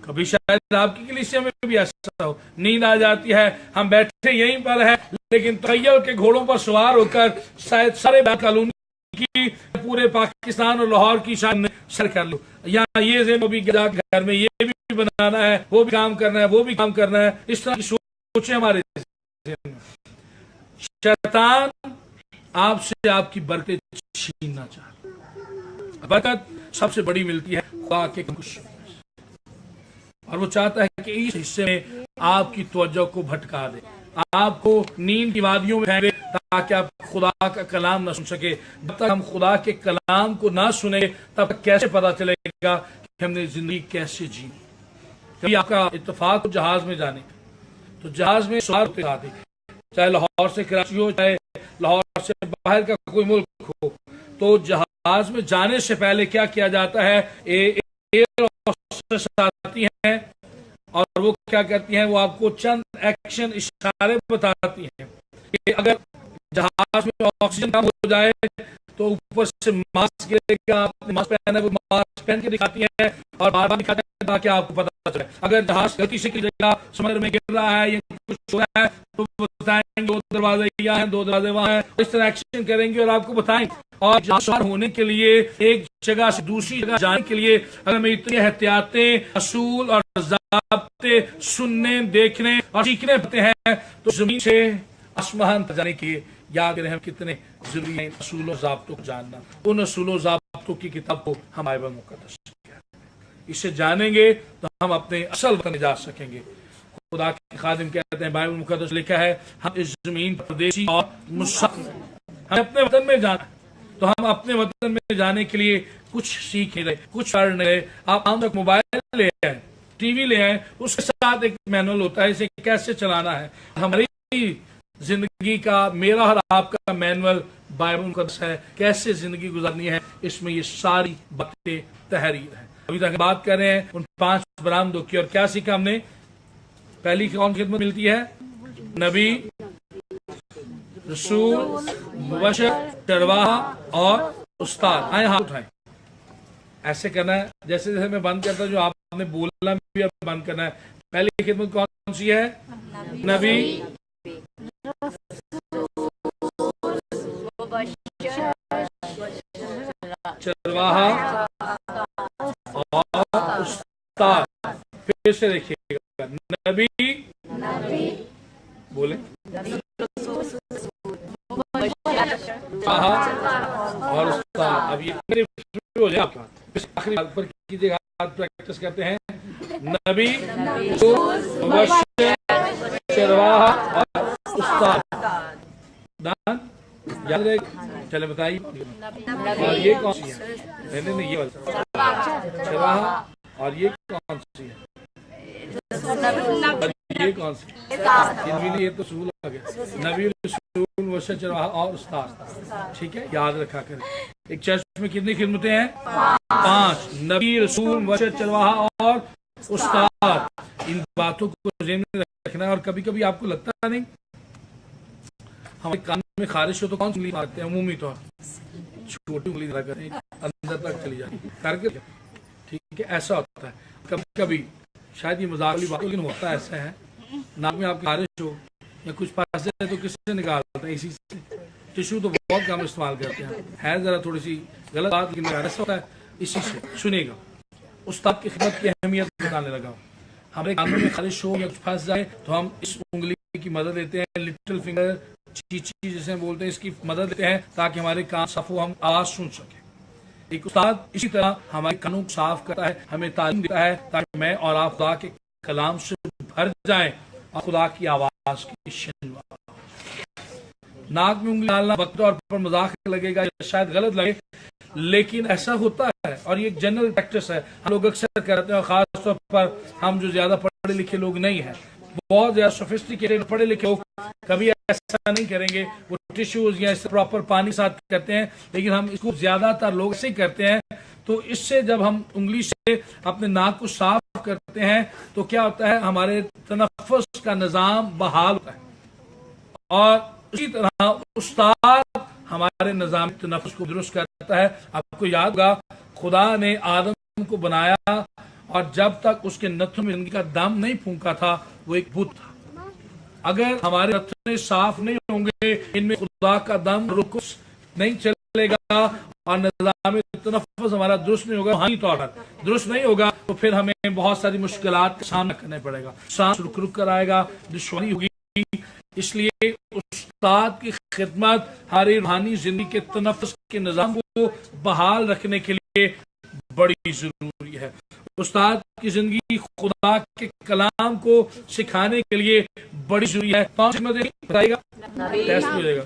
کبھی شاید آپ کی کلیسیا میں بھی ایسا ہو, نیند آ جاتی ہے, ہم بیٹھے یہیں پر ہیں, لیکن تخیل کے گھوڑوں پر سوار ہو کر شاید سارے کالونی کی, پورے پاکستان اور لاہور کی شان سر کر لو. یا یہ ذہن بھی گھر میں یہ بھی بنانا ہے, وہ بھی کام کرنا ہے, وہ بھی کام کرنا ہے. اس طرح کی سوچیں ہمارے ذہن میں. شیطان آپ سے آپ کی برکت چھیننا چاہتا ہے. برکت سب سے بڑی ملتی ہے خدا کے خوش, اور وہ چاہتا ہے کہ اس حصے میں آپ کی توجہ کو بھٹکا دے, آپ کو نیند کی وادیوں میں پھینک دے, تاکہ آپ خدا کا کلام نہ سن سکے. جب تک ہم خدا کے کلام کو نہ سنیں تب تک کیسے پتا چلے گا کہ ہم نے زندگی کیسے جی. کبھی آپ کا اتفاق ہو جہاز میں جانے کا, تو جہاز میں سوار ہوتے آتے, چاہے لاہور سے کراچی ہو, چاہے لاہور سے باہر کا کوئی ملک ہو, تو جہاز میں جانے سے پہلے کیا کیا جاتا ہے؟ ایئر ہوسٹس آتی ہیں اور وہ کیا کرتی ہیں, وہ آپ کو چند ایکشن اشارے بتاتی ہیں کہ اگر جہاز میں آکسیجن کم ہو جائے تو اوپر سے ماسک گرے گا, ماسک پہنا ہے, وہ ماسک پہن کے دکھاتی ہیں اور بار بار دکھاتے ہیں تاکہ آپ کو پتا چلے. اگر جہاز غلطی سے گرے گا, سمندر میں گر رہا ہے یا کچھ ہو رہا ہے, تو بتائیں گے 2 دروازے یہاں ہیں, 2 دروازے وہاں ہیں. اس طرح ایکشن کریں گے اور آپ کو بتائیں گے. اور جہاز سوار ہونے کے لیے ایک جگہ سے دوسری جگہ جانے کے لیے اگر میں اتنی احتیاطیں, اصول اور ضابطے سننے, دیکھنے اور سیکھنے پڑتے ہیں, تو زمین سے آسمان تک جانے کے یاد کریں ہم کتنے ضروری ہیں اصول و ضابطوں کو جاننا. ان اصول و ضابطوں کی کتاب کو ہم بائبل مقدس کہتے ہیں. اسے جانیں گے تو ہم اپنے اصل وطن جا سکیں گے. خدا کے خادم کہتے ہیں بائبل مقدس لکھا ہے ہم اس زمین پر پردیسی اور مسافر, ہم اپنے وطن میں جانا, تو ہم اپنے وطن میں جانے کے لیے کچھ سیکھ رہے, کچھ پڑھ رہے. آپ عام تک موبائل لے آئیں, ٹی وی لے آئیں, اس کے ساتھ ایک مینول ہوتا ہے اسے کیسے چلانا ہے. ہماری زندگی کا, میرا اور آپ کا مینول بائبل مقدس ہے, کیسے زندگی گزارنی ہے, اس میں یہ ساری باتیں تحریر ہیں. अभी तक बात कर रहे हैं उन 5 बरामदों की, और क्या सीखा हमने? पहली कौन खिदमत मिलती है? नबी, रसूल, मुबश्शिर, चरवाहा और उस्ताद। आए हाथ उठाएं। ऐसे करना है, जैसे जैसे मैं बंद करता हूं, जो आपने बोलना भी अब बंद करना है। पहली खिदमत कौन सी है? नबी, चरवाहा और उस्ताद। फिर से देखिएगा, नबी, बोले, और उस्ताद। अब ये हो जाए आपका, आखिरी बात पर कीजिएगा, प्रैक्टिस करते हैं। नबी, मुबश्शिर, चरवाहा और उस्ताद। दान याद रहे? चले बताइए। और ये कौन सी है? नहीं, ये वाला चरवाहा। और ये कौन सी है? ये कौन सी? ये तो रसूल आ गया। नबी, रसूल, मुबश्शिर, चरवाहा और उस्ताद। ठीक है, याद रखा करें। एक चर्च में कितनी खिदमतें हैं? 5। नबी, रसूल, मुबश्शिर, चरवाहा और उस्ताद। इन बातों को ज़हन में रखना है। और कभी कभी आपको लगता नहीं, हमारे कान में खारिश हो तो कौन सी उंगली मारते हैं? अमूमी तौर छोटी उंगली लगा करते हैं, अंदर तक चली जाती करके। ठीक है, ऐसा होता है कभी कभी, शायद ये मजाक वाली बात, लेकिन होता ऐसा है। नाक में आपकी खारिश हो या कुछ पास है तो किससे निकालते हैं? इसी से। टिश्यू तो बहुत कम इस्तेमाल करते हैं, है जरा थोड़ी सी गलत बात, लेकिन ऐसा होता है इसी से। सुनिएगा, उस्ताद की खिदमत की अहमियत बताने लगा। हमारे कानों में खारिश हो या कुछ फंस जाए तो हम इस उंगली की मदद लेते हैं, लिटिल फिंगर, चीची जिसे बोलते हैं, इसकी मदद लेते हैं ताकि हमारे कान साफ हो, हम आवाज सुन सके। एक उस्ताद इसी तरह हमारे कानों को साफ करता है, हमें तालीम देता है ताकि मैं और आप खुदा के कलाम से भर जाएं और खुदा की आवाज की शिनवा। नाक में उंगली डालना वक्त तौर पर मजाक लगेगा या शायद गलत लगे, लेकिन ऐसा होता है और ये एक जनरल प्रैक्टिस है। हम लोग अक्सर करते हैं, और खास तौर पर हम जो ज्यादा पढ़े लिखे लोग नहीं हैं, बहुत ज्यादा सोफिस्टिकेटेड पढ़े लिखे लोग कभी ऐसा नहीं करेंगे। वो टिश्यूज या प्रॉपर पानी साथ करते हैं, लेकिन हम इसको ज्यादातर लोग ऐसे ही करते हैं। तो इससे जब हम उंगली से अपने नाक को साफ करते हैं तो क्या होता है, हमारे तनफ्फुस का निजाम बहाल होता है। और इसी तरह उस्ताद हमारे निजाम तनफ्फुस को दुरुस्त करता है। आपको याद होगा, खुदा ने आदम को बनाया और जब तक उसके नथनों में जिंदगी का दम नहीं फूंका था, वो एक बुत था। अगर हमारे नथने साफ नहीं होंगे, इनमें खुदा का दम रुख नहीं चलेगा और निजाम तनफ्फुस हमारा दुरुस्त नहीं होगा, रूहानी तौर पर दुरुस्त नहीं होगा, तो फिर हमें बहुत सारी मुश्किलात का सामना करना पड़ेगा। सांस रुक रुक कर आएगा, दुश्वारी होगी। इसलिए उस्ताद की खिदमत हमारी रूहानी जिंदगी के तनफ्फुस के निजाम को बहाल रखने के लिए बड़ी जरूरी है। उस्ताद की जिंदगी खुदा के कलाम को सिखाने के लिए बड़ी जरूरी है। कौन सी बताइएगा? टेस्ट हो जाएगा।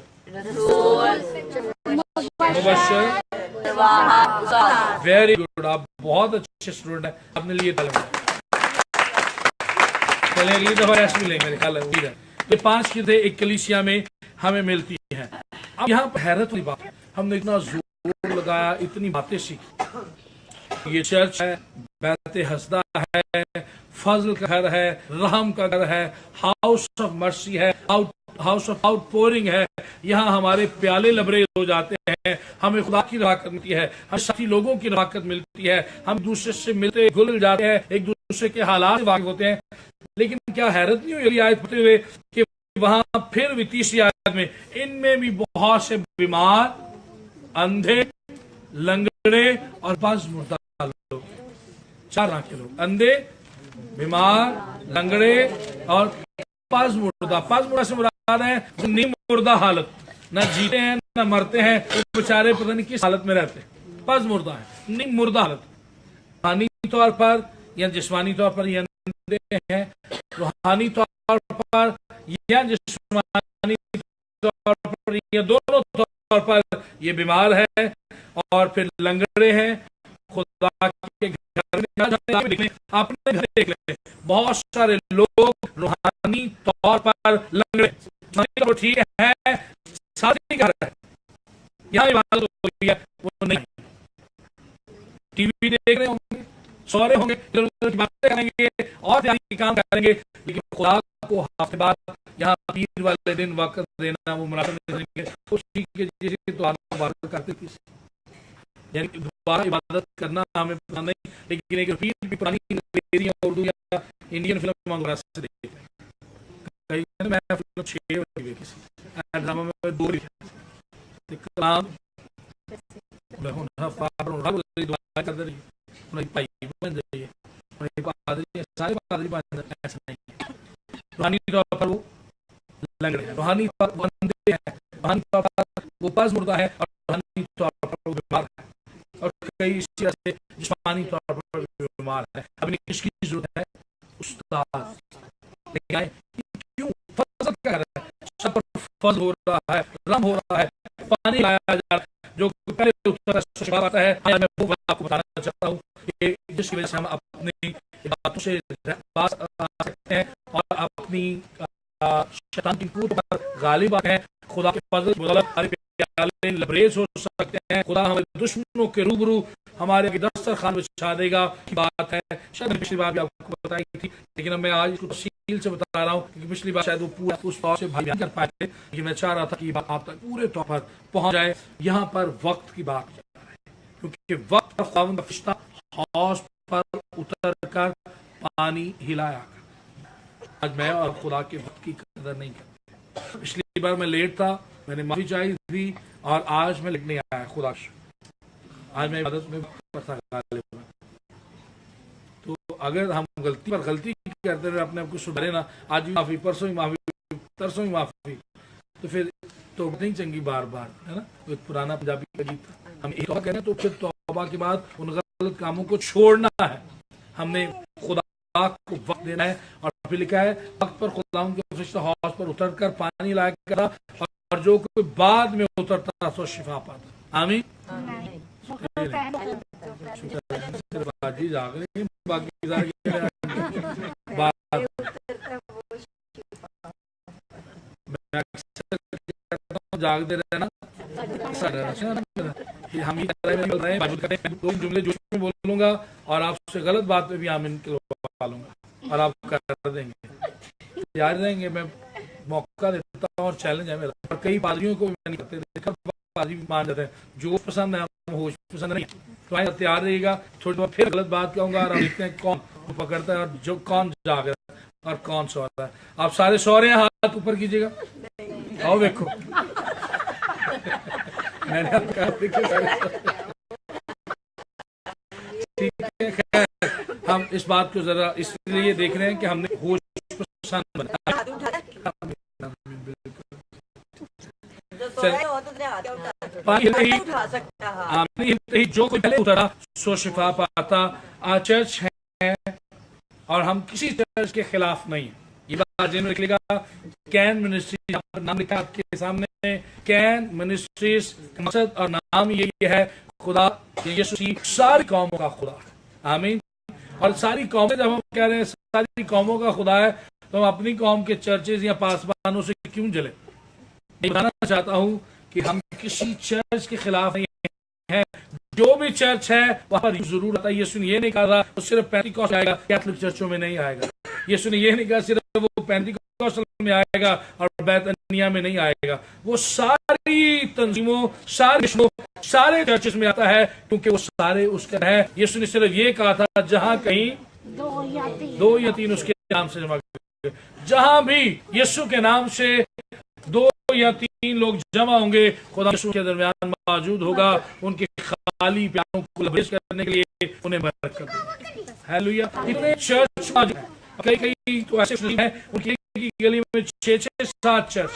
वेरी गुड, आप बहुत अच्छे स्टूडेंट हैं, आपने लिए चले अगली दफा टेस्ट भी लेंगे, मेरे ख्याल है। ये 5 चीजें एक कलीसिया में हमें मिलती हैं। अब यहाँ पर हैरत वाली बात, हमने इतना जोर लगाया, इतनी बातें सीखी। ये चर्च है, बैत हसदा है, फजल का घर है, रहम का घर है, हाउस ऑफ मर्सी है, हाउस ऑफ आउटपोरिंग है। यहाँ हमारे प्याले लबरेज हो जाते हैं, हमें खुदा की रवाकत मिलती है, हमें साथी लोगों की रवाकत मिलती है, हम दूसरे से मिलते घुल जाते हैं, एक दूसरे के हालात से वाकिफ होते हैं। लेकिन क्या हैरत नहीं हुई आयत पढ़ते हुए कि वहां फिर भी तीसरी आयत में, इनमें भी बहुत से बीमार, अंधे, लंगड़े और बस मुर्दा लोग, 4 तरह के लोग, अंधे, बीमार, लंगड़े और पस मुर्दा से मुराद है नीम मुर्दा हालत, न जीते हैं न मरते हैं, वो बेचारे पता नहीं किस हालत में रहते हैं, पस मुर्दा है, नीम मुर्दा हालत। रूहानी तौर पर या जिस्मानी तौर पर ये अंधे हैं, रूहानी तौर पर या जिस्मानी तौर पर या दोनों तौर पर ये बीमार है, और फिर लंगड़े हैं। खुदा के घर में अपने घर देख ले, बहुत सारे लोग रूहानी तौर पर लंगड़े, तो ठीक है, सारी घर है, यहाँ इबादत हो रही है, वो नहीं। टीवी देख रहे होंगे, सौरे होंगे, इधर उधर की बातें करेंगे और तैयारी काम करेंगे, लेकिन खुदा को हफ्ते बाद यहाँ पीर वाले दिन वक्त देना, वो मुनाफा देंगे, खुशी के जैसे तो इबादत करते थे, यानी दोबारा इबादत करना हमें पसंद नहीं, लेकिन एक पीर की पुरानी अंग्रेजी या उर्दू या इंडियन फिल्म वगैरह से देखते हैं। कई मैं फिल्म 6 बजे देखी थी, ड्रामा में 2 कलाम दुआ करते रहिए, उन्हें भाई बन जाइए, उन्हें पादरी, सारे पादरी बन जाते, ऐसा नहीं है। रूहानी तौर पर वो लंगड़े हैं, रूहानी तौर पर बंदे हैं, रूहानी तौर पर वो पास मुर्दा है, और रूहानी तौर पर वो बीमार है, और कई इस तरह से जिस्मानी तौर पर बीमार है। अपनी किसकी जरूरत है? उस्ताद लेके आए। क्यों? फजल कर रहा है, सब पर फजल हो रहा है, रम हो रहा है, पानी लाया जा रहा है, जो पहले उत्तर शिफा आता है। आज मैं वो आपको बताना चाहता हूँ कि जिसकी वजह से हम अपनी बातों से बात आ सकते हैं और अपनी शैतान की कूद पर गालिब आते हैं। खुदा के फजल बदौलत हमारे प्याले लबरेज हो सकते हैं। खुदा हमारे दुश्मनों के रूबरू हमारे दस्तरखान बिछा देगा की बात है। शायद पिछली बार भी आपको बताई थी, लेकिन मैं आज इसको तफसील से बता रहा हूँ, क्योंकि पिछली बार शायद वो पूरा उस तौर से बयान कर पाए थे, लेकिन मैं चाह रहा था कि बात आप तक पूरे तौर पर पहुंच जाए। यहाँ पर वक्त की बात है, क्योंकि वक्त पर खुदावंद का फरिश्ता हौज पर उतर कर पानी हिलाया। आज मैं और खुदा के वक्त की कदर नहीं करते। पिछली बार मैं लेट था, मैंने माफी चाहिए थी, और आज मैं लेट नहीं आया। खुदा आज मैं इबादत में था। तो अगर हम गलती पर गलती करते हुए अपने आप को सुधारे ना, आज भी माफी, परसों ही माफी, तरसों ही माफी, तो फिर तो नहीं चंगी बार बार, है ना। तो पुराना पंजाबी का गीत था, हम एक तौबा करें तो फिर तौबा के बाद उन गलत कामों को छोड़ना है। हमने खुदा को वक्त देना है, और फिर लिखा है वक्त पर खुदा के फरिश्ता हौज पर उतर कर पानी लाया करा, और जो कोई बाद में उतरता तो शिफा पाता। आमीन। बाजी जाग रही है, बाकी जागते रहना। हम ही बोल रहे हैं, 2 जुमले जोश में बोलूंगा और आपसे गलत बात पे भी आमीन करवा लूंगा, और आप कर देंगे, याद रहेंगे। मैं मौका देता हूँ और चैलेंज है मेरा, और कई पादरियों को भी मैं नहीं करते देखा, पादरी मान जाते हैं, जो पसंद है होश पसंद नहीं। तो आए तैयार रहिएगा, थोड़ी देर फिर गलत बात कहूंगा, और देखते हैं कौन पकड़ता है और जो कौन जाग रहा है और कौन सो रहा है। आप सारे सो रहे हैं, हाथ ऊपर कीजिएगा। आओ देखो, मैंने आपका ठीक है। हम इस बात को जरा इसलिए देख रहे हैं कि हमने होश पसंद बनाया। जो कोई पहले उतरा सो शिफा पाता। चर्च है और हम किसी चर्च के खिलाफ नहीं है। ये बात जिन्होंने लिखेगा, कैन मिनिस्ट्रीज नाम लिखा आपके सामने, कैन मिनिस्ट्रीज मकसद और नाम ये है, खुदा यीशु सारी कौमों का खुदा है। आमीन। और सारी कौमें, जब हम कह रहे हैं सारी कौमों का खुदा है, तो हम अपनी कौम के चर्चेज या पासबानों से क्यों जले? मैं बताना चाहता हूँ कि हम किसी चर्च के खिलाफ नहीं है। जो भी चर्च है वहां पर जरूर आता है। यीशु ने ये नहीं कहा तो सिर्फ पेंटिकॉस्ट आएगा, कैथोलिक चर्चों में नहीं आएगा। यीशु ने ये नहीं कहा सिर्फ वो पेंटिकॉस्ट में आएगा और बैतनिया में नहीं आएगा। वो सारी तंजीमों, सारे चर्चेस में आता है, क्योंकि वो सारे उसके है। यीशु ने सिर्फ ये कहा था, जहां कहीं 2 या 3 उसके नाम से जमा, जहां भी यीशु के नाम से 2 या 3 लोग जमा होंगे, खुदा यीशु के दरमियान मौजूद होगा, उनके खाली प्यारों को लबरेज करने के लिए उन्हें बरकत देगा। हालेलुया। इतने चर्च कई तो ऐसे हैं, उनकी गली में 6-7 चर्च,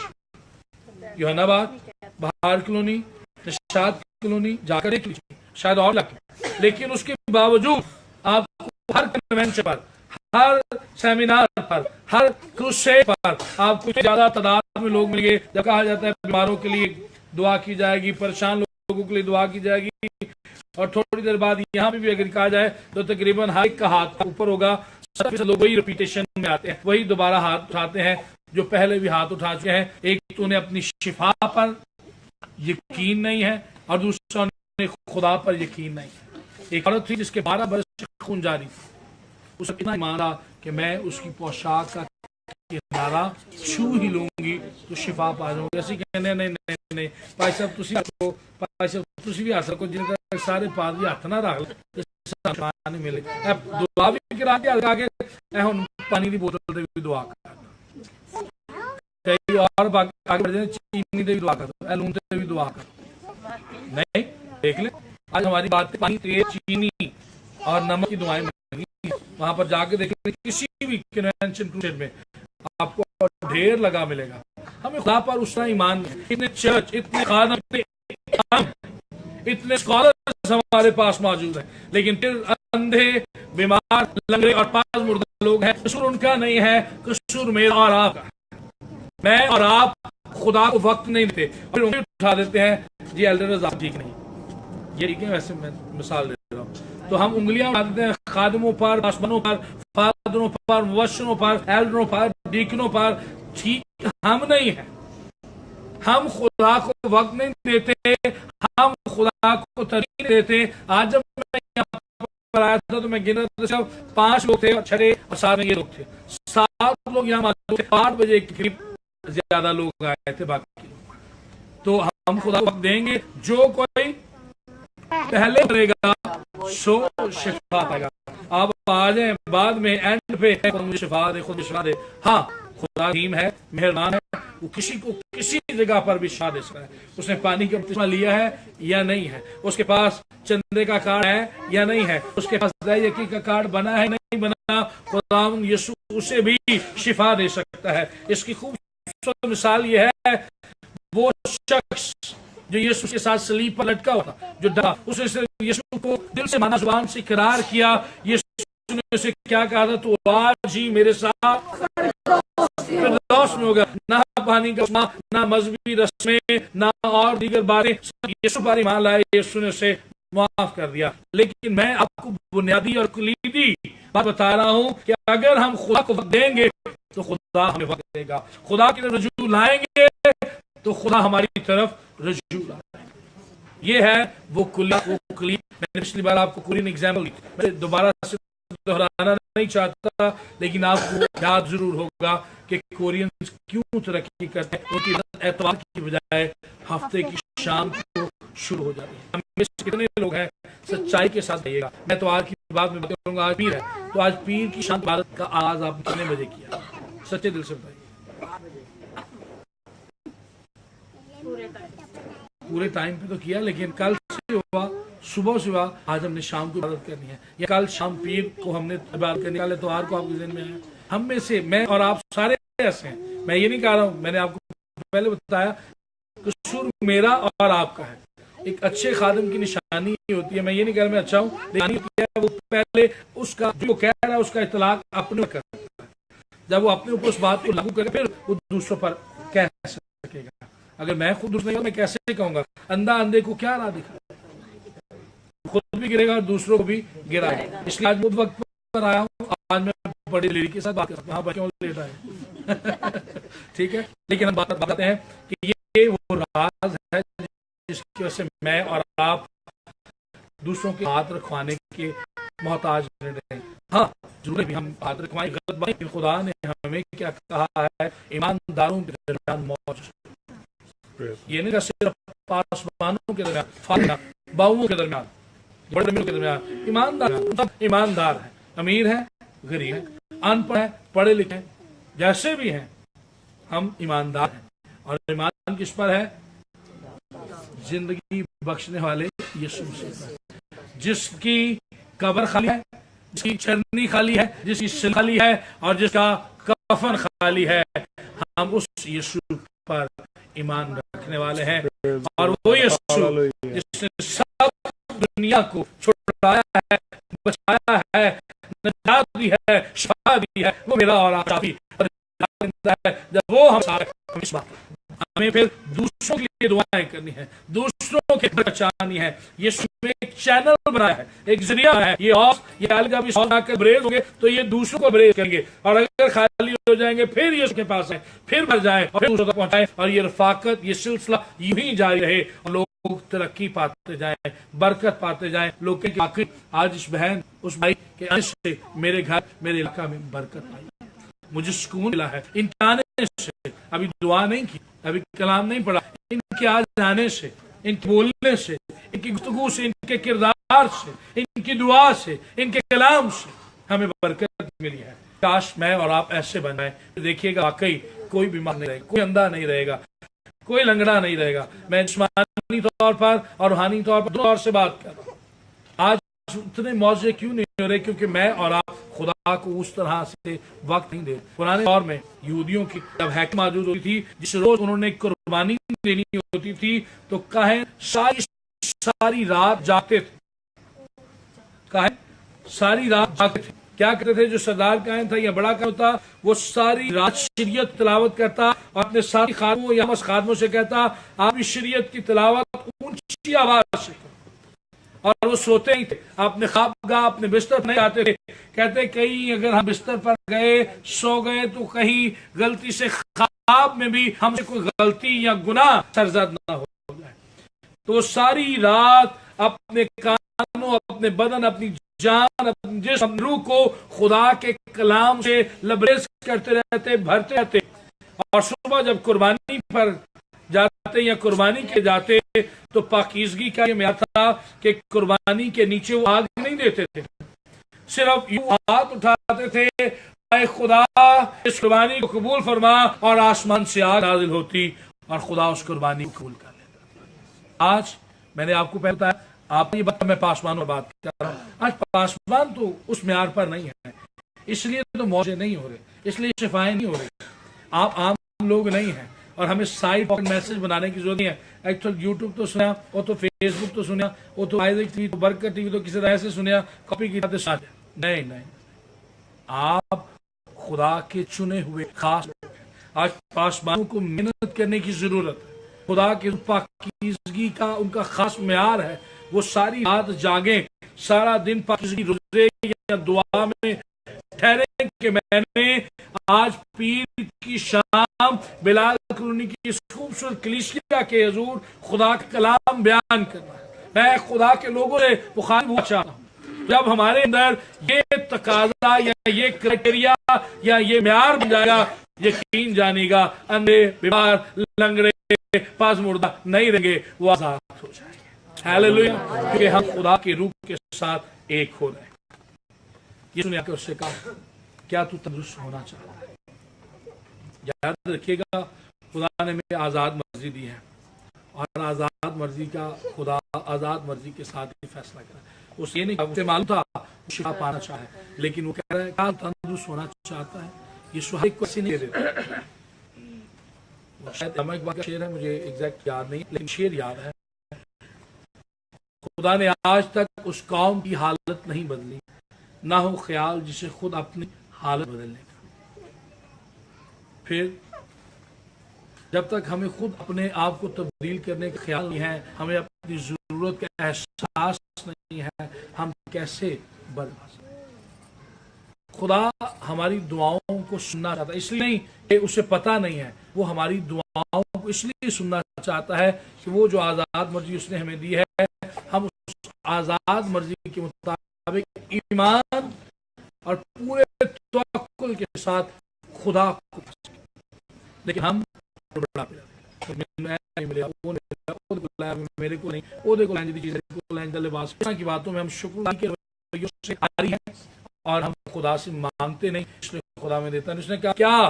योहानाबाद, बहार कॉलोनी, निशात कॉलोनी, जाकर देख लीजिए, शायद और लगे। लेकिन उसके बावजूद आपको हर कन्वेंशन पर, हर सेमिनार पर, हर क्रूसेड पर आपको ज्यादा तादाद में लोग मिलेंगे। जब कहा जाता है बीमारों के लिए दुआ की जाएगी, परेशान लोगों के लिए दुआ की जाएगी, और थोड़ी देर बाद यहाँ पे भी अगर कहा जाए तो तकरीबन हर एक का हाथ ऊपर होगा। सब लोग वही रिपीटेशन में आते हैं, वही दोबारा हाथ उठाते हैं जो पहले भी हाथ उठा चुके हैं। एक तो उन्हें अपनी शिफा पर यकीन नहीं है, और दूसरा उन्हें खुदा पर यकीन नहीं है। ایک عورت تھی جس کے 12 برس سے خون جاری تھا، اس نے اتنا ایمان تھا کہ میں اس کی پوشاک کا کنارہ چھو ہی لوں گی تو شفا پا جاؤں گی. اسی کہ نہیں بھائی صاحب تسی بھی ہاتھ رکھو، جن کا سارے پادری ہاتھ نہ رکھ لیں شفا نہیں ملے. دعا بھی کرا کے آگے اے ہن پانی دی بوتل دے بھی دعا کر، کئی اور آگے بڑھ جائیں چینی دے بھی دعا کر، اے لون دے بھی دعا کر. نہیں دیکھ لیں آج ہماری بات پانی، تیل، چینی اور نمک کی دعائیں مانگی. وہاں پر جا کے دیکھیں کسی بھی کنونشن کروسیڈ میں آپ کو ڈھیر لگا ملے گا. ہمیں خدا پر اس طرح ایمان ہے. اتنے چرچ، اتنے خادم، اتنے اسکالرز ہمارے پاس موجود ہیں، لیکن پھر اندھے، بیمار، لنگڑے اور پاس مردہ لوگ ہیں. قصور ان کا نہیں ہے، قصور میرا اور آپ کا. میں اور آپ خدا کو وقت نہیں دیتے، پھر انہیں اٹھا دیتے ہیں جی ایلڈرز آپ ٹھیک نہیں. یہ ٹھیک ہے، ویسے میں مثال دے رہا ہوں. تو ہم انگلیاں اٹھا دیتے ہیں خادموں پر، پاسبانوں پر، فادروں پر، مبشروں پر، ایلڈروں پر، ڈیکنوں پر. ٹھیک ہم نہیں ہیں. ہم خدا کو وقت نہیں دیتے، ہم خدا کو ترجیح نہیں دیتے. آج جب میں یہاں پر آیا تھا تو میں گن رہا تھا 5 لوگ تھے اور 6 اور 7 میں یہ لوگ تھے. 7 لوگ یہاں موجود تھے. 8 بجے کے قریب زیادہ لوگ آئے تھے باقی. تو ہم خدا کو وقت دیں گے. جو کوئی پہلے کرے گا سو شفا پائے گا. آپ آ جائیں بعد میں اینڈ پہ مجھے شفا دے، خود شفا دے. ہاں خدا رحیم ہے، مہربان ہے، وہ کسی کو کسی جگہ پر بھی شفا دے سکتا ہے. اس نے پانی کا بپتسمہ لیا ہے یا نہیں ہے، اس کے پاس چندے کا کارڈ ہے یا نہیں ہے، اس کے پاس یقین کا کارڈ بنا ہے نہیں بنا، خدا یسوع اسے بھی شفا دے سکتا ہے. اس کی خوبصورت مثال یہ ہے وہ شخص جو یسوع کے ساتھ صلیب پر لٹکا ہوا تھا، جو ڈرا، اس نے یسوع کو دل سے مانا، زبان سے اقرار کیا. یسوع نے اسے کیا کہا تھا؟ تو آج ہی میرے ساتھ فردوس میں ہوگا. نہ پانی کا بپتسمہ، نہ مذہبی رسمیں، نہ اور دیگر باتیں. یسوع پر ایمان لائے، یسوع نے اسے معاف کر دیا. لیکن میں آپ کو بنیادی اور کلیدی بات بتا رہا ہوں کہ اگر ہم خدا کو وقت دیں گے تو خدا ہمیں وقت دے گا. خدا کی طرف رجوع لائیں گے تو خدا ہماری طرف رجوع لائے. یہ ہے وہ کلی. میں نے پچھلی بار آپ کو کورین ایگزامپل دی، میں دوبارہ سے دہرانا نہیں چاہتا، لیکن آپ کو یاد ضرور ہوگا کہ کورینز کیوں ترقی کرتے ہیں. ان کی اتوار کی بجائے ہفتے کی شام کو شروع ہو جاتی ہے. ہم میں سے کتنے لوگ ہیں سچائی کے ساتھ رہیے گا. میں اتوار کی بات میں بتاؤں گا، آج پیر ہے تو آج پیر کی شام عبادت کا آغاز آپ کتنے بجے کیا؟ سچے دل سے بتائیے. پورے ٹائم پہ تو کیا، لیکن کل سے ہوا صبح آج ہم نے شام کو عبادت کرنی ہے، یا کل شام پیر کو ہم نے عبادت کرنی ہے. کل اتوار کو آپ کے ذہن میں آیا. ہم میں سے میں اور آپ سارے ایسے ہیں. میں یہ نہیں کہہ رہا ہوں، میں نے آپ کو پہلے بتایا قصور میرا اور آپ کا ہے. ایک اچھے خادم کی نشانی ہوتی ہے، میں یہ نہیں کہہ رہا میں اچھا ہوں، لیکن وہ پہلے اس کا جو کہہ رہا ہے اس کا اطلاق اپنے کرتا ہے. جب وہ اپنے اوپر اس بات کو لاگو کرے پھر وہ دوسروں پر کہہ سکے گا. اگر میں خود درست نہیں ہوں میں کیسے کہوں گا؟ اندھا اندھے کو کیا راہ دکھائے؟ خود بھی گرے گا اور دوسروں کو بھی گرائے گا. اس لیے آج بہت وقت پر آیا ہوں. آج میں بڑی لیڈی کے ساتھ بات کرتا ہوں. ہاں بچوں لیٹ آئے ٹھیک ہے، لیکن ہم بات کرتے ہیں کہ یہ وہ راز ہے جس کی وجہ سے میں اور آپ دوسروں کے ہاتھ رکھوانے کے محتاج رہے. ہاں ضرور بھی ہم ہاتھ رکھوائیں غلط بات، لیکن خدا نے ہمیں کیا کہا ہے؟ ایمانداروں کے درمیان موج. یہ نہیں کہ صرف پاسبانوں کے درمیان، باؤوں کے درمیان، بڑے کے درمیان ایماندار ہیں. سب ایماندار ہیں، امیر ہیں، غریب ہیں، ان پڑھ ہیں، پڑھے لکھے ہیں، جیسے بھی ہیں ہم ایماندار ہیں. اور ایمان کس پر ہے؟ زندگی بخشنے والے یسوع مسیح، جس کی قبر خالی ہے، جس کی چرنی خالی ہے، جس کی سل خالی ہے اور جس کا کفن خالی ہے. ہم اس یسوع پر ایمان رکھنے والے ہیں. اور وہ یسوع جس نے سب دنیا کو چھڑایا ہے، بچایا ہے، نجات دی ہے، شفا دی ہے، وہ میرا اور آپ شافی ہے. جب وہ ہم سارے ہمیں پھر دوسروں کے لیے دعائیں کرنی ہے، دوسروں کے بچانی ہے. یسوع ایک چینل بنایا ہے، ایک ذریعہ ہے. یہ آل کا بھی سو آ کر بریز ہوں گے تو یہ دوسروں کو بریز کریں گے، اور اگر خالی ہو جائیں گے پھر یہ اس کے پاس آئیں، پھر بھر جائیں اور پھر دوسروں تک پہنچائیں. اور یہ رفاقت، یہ سلسلہ یوں ہی جاری رہے اور لوگ लोग तरक्की पाते जाएं, बरकत पाते जाएं, लोग के वाकई आज इस बहन उस भाई के आने से मेरे घर मेरे इलाका में बरकत आई, मुझे सुकून मिला है इनके आने से। अभी दुआ नहीं की, अभी कलाम नहीं पढ़ा, इनके आज आने से, इनके बोलने से, इनकी गुफ्तगू से, इनके किरदार से, इनकी दुआ से, इनके कलाम से हमें बरकत मिली है। काश मैं और आप ऐसे बन जाए। देखिएगा वाकई कोई बीमार नहीं रहेगा, कोई अंधा नहीं रहेगा, कोई लंगड़ा नहीं रहेगा। मैं जिस्मानी तौर पर और रूहानी तौर पर दोनों तौर से बात कर रहा हूँ। आज उतने मौजे क्यों नहीं हो रहे? क्योंकि मैं और आप खुदा को उस तरह से वक्त नहीं दे। पुराने दौर में यहूदियों की जब हैकल मौजूद होती थी, जिस रोज उन्होंने कुर्बानी देनी होती थी, तो कहें सारी रात जागते थे, कहें सारी रात जागते थे। क्या करते थे? जो सरदार कायन था या बड़ा कायन था, वो सारी रात शरीयत तिलावत करता और अपने साथी खादमों या खादमों से कहता, आप इस शरीयत की तिलावत ऊंची आवाज से करो। और वो सोते ही थे, अपने ख्वाबगाह अपने बिस्तर पर नहीं आते थे। कहते कहीं अगर हम बिस्तर पर गए, सो गए, तो कहीं गलती से ख्वाब में भी हमसे कोई गलती या गुनाह सरजद ना हो जाए। तो सारी रात अपने कानों, अपने बदन, अपनी जान, अपनी जिस्म, रूह को खुदा के कलाम से लबरेज करते रहते, भरते रहते। और सुबह जब कुर्बानी पर जाते या कुर्बानी के जाते, तो पाकीज़गी का ये मेरा था कि कुर्बानी के नीचे वो आग नहीं देते थे, सिर्फ यूं हाथ उठाते थे, ऐ खुदा इस कुर्बानी को कबूल फरमा, और आसमान से आग नाजिल होती और खुदा उस कुर्बानी को कबूल कर लेता। आज मैंने आपको पहले बताया, आप ये बात, मैं पासवान में बात कर रहा हूँ। आज पासवान तो उस म्यार पर नहीं है, इसलिए तो मौजे नहीं हो रहे, इसलिए शिफाएं नहीं हो रही। आप आम लोग नहीं हैं और हमें साइड पॉकेट मैसेज बनाने की जरूरत नहीं है। एक्चुअल यूट्यूब तो सुना, वो तो फेसबुक तो सुना, वो तो आइज़ैक टीवी, तो बरकत टीवी, तो किसी तरह से सुना, कॉपी की साथ। नहीं नहीं, आप खुदा के चुने हुए खास। आज पासवानों को मेहनत करने की जरूरत है। खुदा की पाकीज़गी का उनका खास म्यार है, वो सारी रात जागे, सारा दिन पाकीज़गी रोजे या दुआ में ठहरे कि मैंने आज पीर की शाम बिलाल क्रूनी की इस खूबसूरत कलीसिया के हुजूर खुदा का कलाम बयान करना है। मैं खुदा के लोगों से मुखातिब होना चाहता हूँ। जब हमारे अंदर ये तकाजा या ये क्राइटेरिया या ये म्यार बन जाएगा, यकीन जानेगा अंधे, बीमार, लंगड़े, पास मुर्दा नहीं रहेंगे, वो आजाद हो जाएंगे। हालेलुया, क्योंकि हम खुदा की रूह के साथ एक हो रहे हैं। यीशु ने आकर उससे कहा, क्या तू तंदुरुस्त होना चाहता है? याद रखिएगा, खुदा ने हमें आजाद मर्जी दी है, और आजाद मर्जी का खुदा आजाद मर्जी के साथ ही फैसला करा। उसे ये नहीं, उसे मालूम था शिफा पाना चाहे, लेकिन वो कह रहा है क्या तंदुरुस्त होना चाहता है? यीशु हर एक को ऐसे नहीं दे देता। शायद लम्हा इकबाल का शेर है, मुझे एग्जैक्ट याद नहीं, लेकिन शेर याद है। खुदा ने आज तक उस कौम की हालत नहीं बदली, ना हो ख्याल जिसे खुद अपनी हालत बदलने का। फिर जब तक हमें खुद अपने आप को तब्दील करने का ख्याल नहीं है, हमें अपनी जरूरत का एहसास नहीं है, हम कैसे बर्बाद? खुदा हमारी दुआओं को सुनना चाहता है, इसलिए नहीं कि उसे पता नहीं है, वो हमारी दुआओं को इसलिए सुनना चाहता है कि वो जो आज़ाद मर्जी उसने हमें दी है, हम उस आज़ाद मर्जी के मुताबिक ईमान और पूरे तवक्कुल के साथ खुदा को, लेकिन हम मेरे को नहीं, वो देखो लिबास की बातों में हम शुक्र के रवैयों से आ रही है, और हम खुदा से मांगते नहीं, इसलिए खुदा में देता है। उसने कहा क्या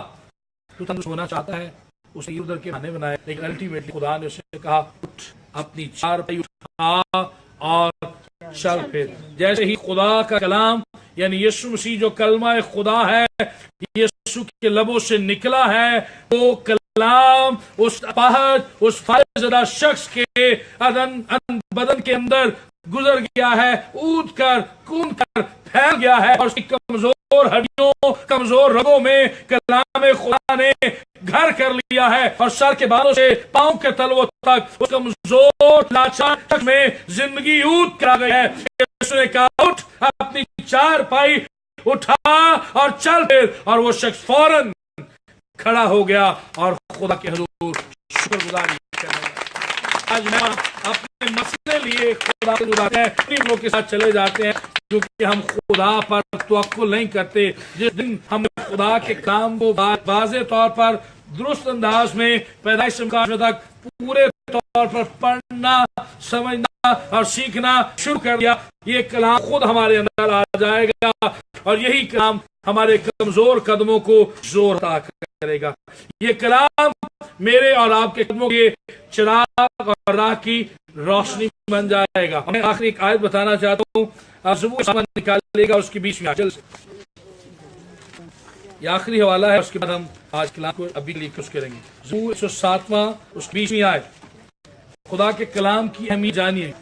तू तंदुरुस्त होना चाहता है? उसने उधर के बहाने बनाए, लेकिन अल्टीमेटली खुदा ने उससे कहा उठ, अपनी चारपाई उठा और चल। फिर जैसे ही खुदा का कलाम यानी यीशु मसीह जो कलमा खुदा है, यीशु के लबों से निकला है, वो कलाम उस अपाहज, उस फायदा शख्स के बदन के अंदर गुजर गया है, ऊद कर कूद कर फैल गया है, और उसकी कमजोर हड्डियों, कमजोर रगों में कलाम खुदा ने घर कर लिया है, और सर के बालों से पांव के तलवों तक उस कमजोर लाचार शख्स में जिंदगी ऊद करा गई है। उसने कहा उठ, अपनी चारपाई उठा और चल। फिर और वो शख्स फौरन खड़ा हो गया और खुदा के हुजूर शुक्रगुजारी कर रहा है। आज मैं अपने मसले लिए खुदा से जुड़ाते हैं, उन्हीं लोगों के साथ चले जाते हैं, क्योंकि हम खुदा पर तवक्कुल नहीं करते। जिस दिन हम खुदा के काम को वाज़ेह तौर पर दुरुस्त अंदाज में पैदाइश से तक पूरे तौर पर पढ़ना, समझना और सीखना शुरू कर दिया, ये कलाम खुद हमारे अंदर आ जाएगा और यही कलाम हमारे कमजोर कदमों को जोर अता करेगा। ये कलाम मेरे और आपके कदमों के चिराग और राह की रोशनी बन जाएगा। मैं आखिरी एक आयत बताना चाहता हूँ, ज़बूर निकालिएगा, उसके बीच में जल्द ये आखिरी हवाला है, उसके बाद हम आज कलाम को अभी लिख करेंगे। ज़बूर 107वां, उस बीच में आए खुदा के कलाम की अहमियत जानिए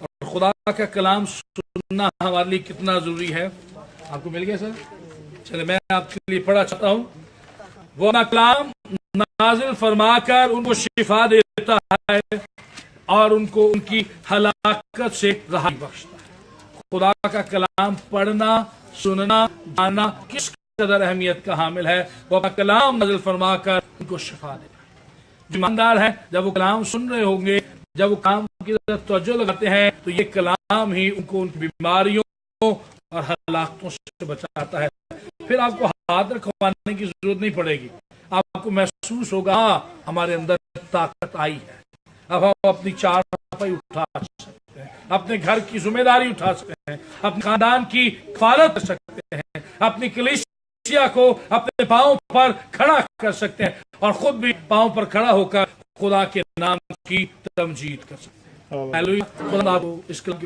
और खुदा का कलाम सुनना हमारे लिए कितना जरूरी है। आपको मिल गया सर? चले मैं आपके लिए पढ़ा चाहता हूँ। वो अपना कलाम नाजिल फरमाकर उनको शिफा देता है और उनको उनकी हलाकत से रहाई बख्शता है। खुदा का कलाम पढ़ना, सुनना, जानना किस कदर अहमियत का हामिल है। वो अपना कलाम नाजिल फरमाकर उनको शिफा देता है। ईमानदार है, जब वो कलाम सुन रहे होंगे, जब वो काम की तरफ तवज्जो लगाते हैं, तो ये कलाम ही उनको उन बीमारियों और हलाकतों से बचाता है। फिर आपको हाथ रखवाने की जरूरत नहीं पड़ेगी, आपको महसूस होगा हाँ हमारे अंदर ताकत आई है, अब हम अपनी चारपाई उठा सकते हैं, अपने घर की जिम्मेदारी उठा सकते हैं, अपने खानदान की हिफाजत कर सकते हैं, अपनी कलीसिया को अपने पांव पर खड़ा कर सकते हैं और खुद भी पांव पर खड़ा होकर खुदा के नाम की तमजीद कर सकते हैं। हालेलुया। खुदा आपको इस कलाम की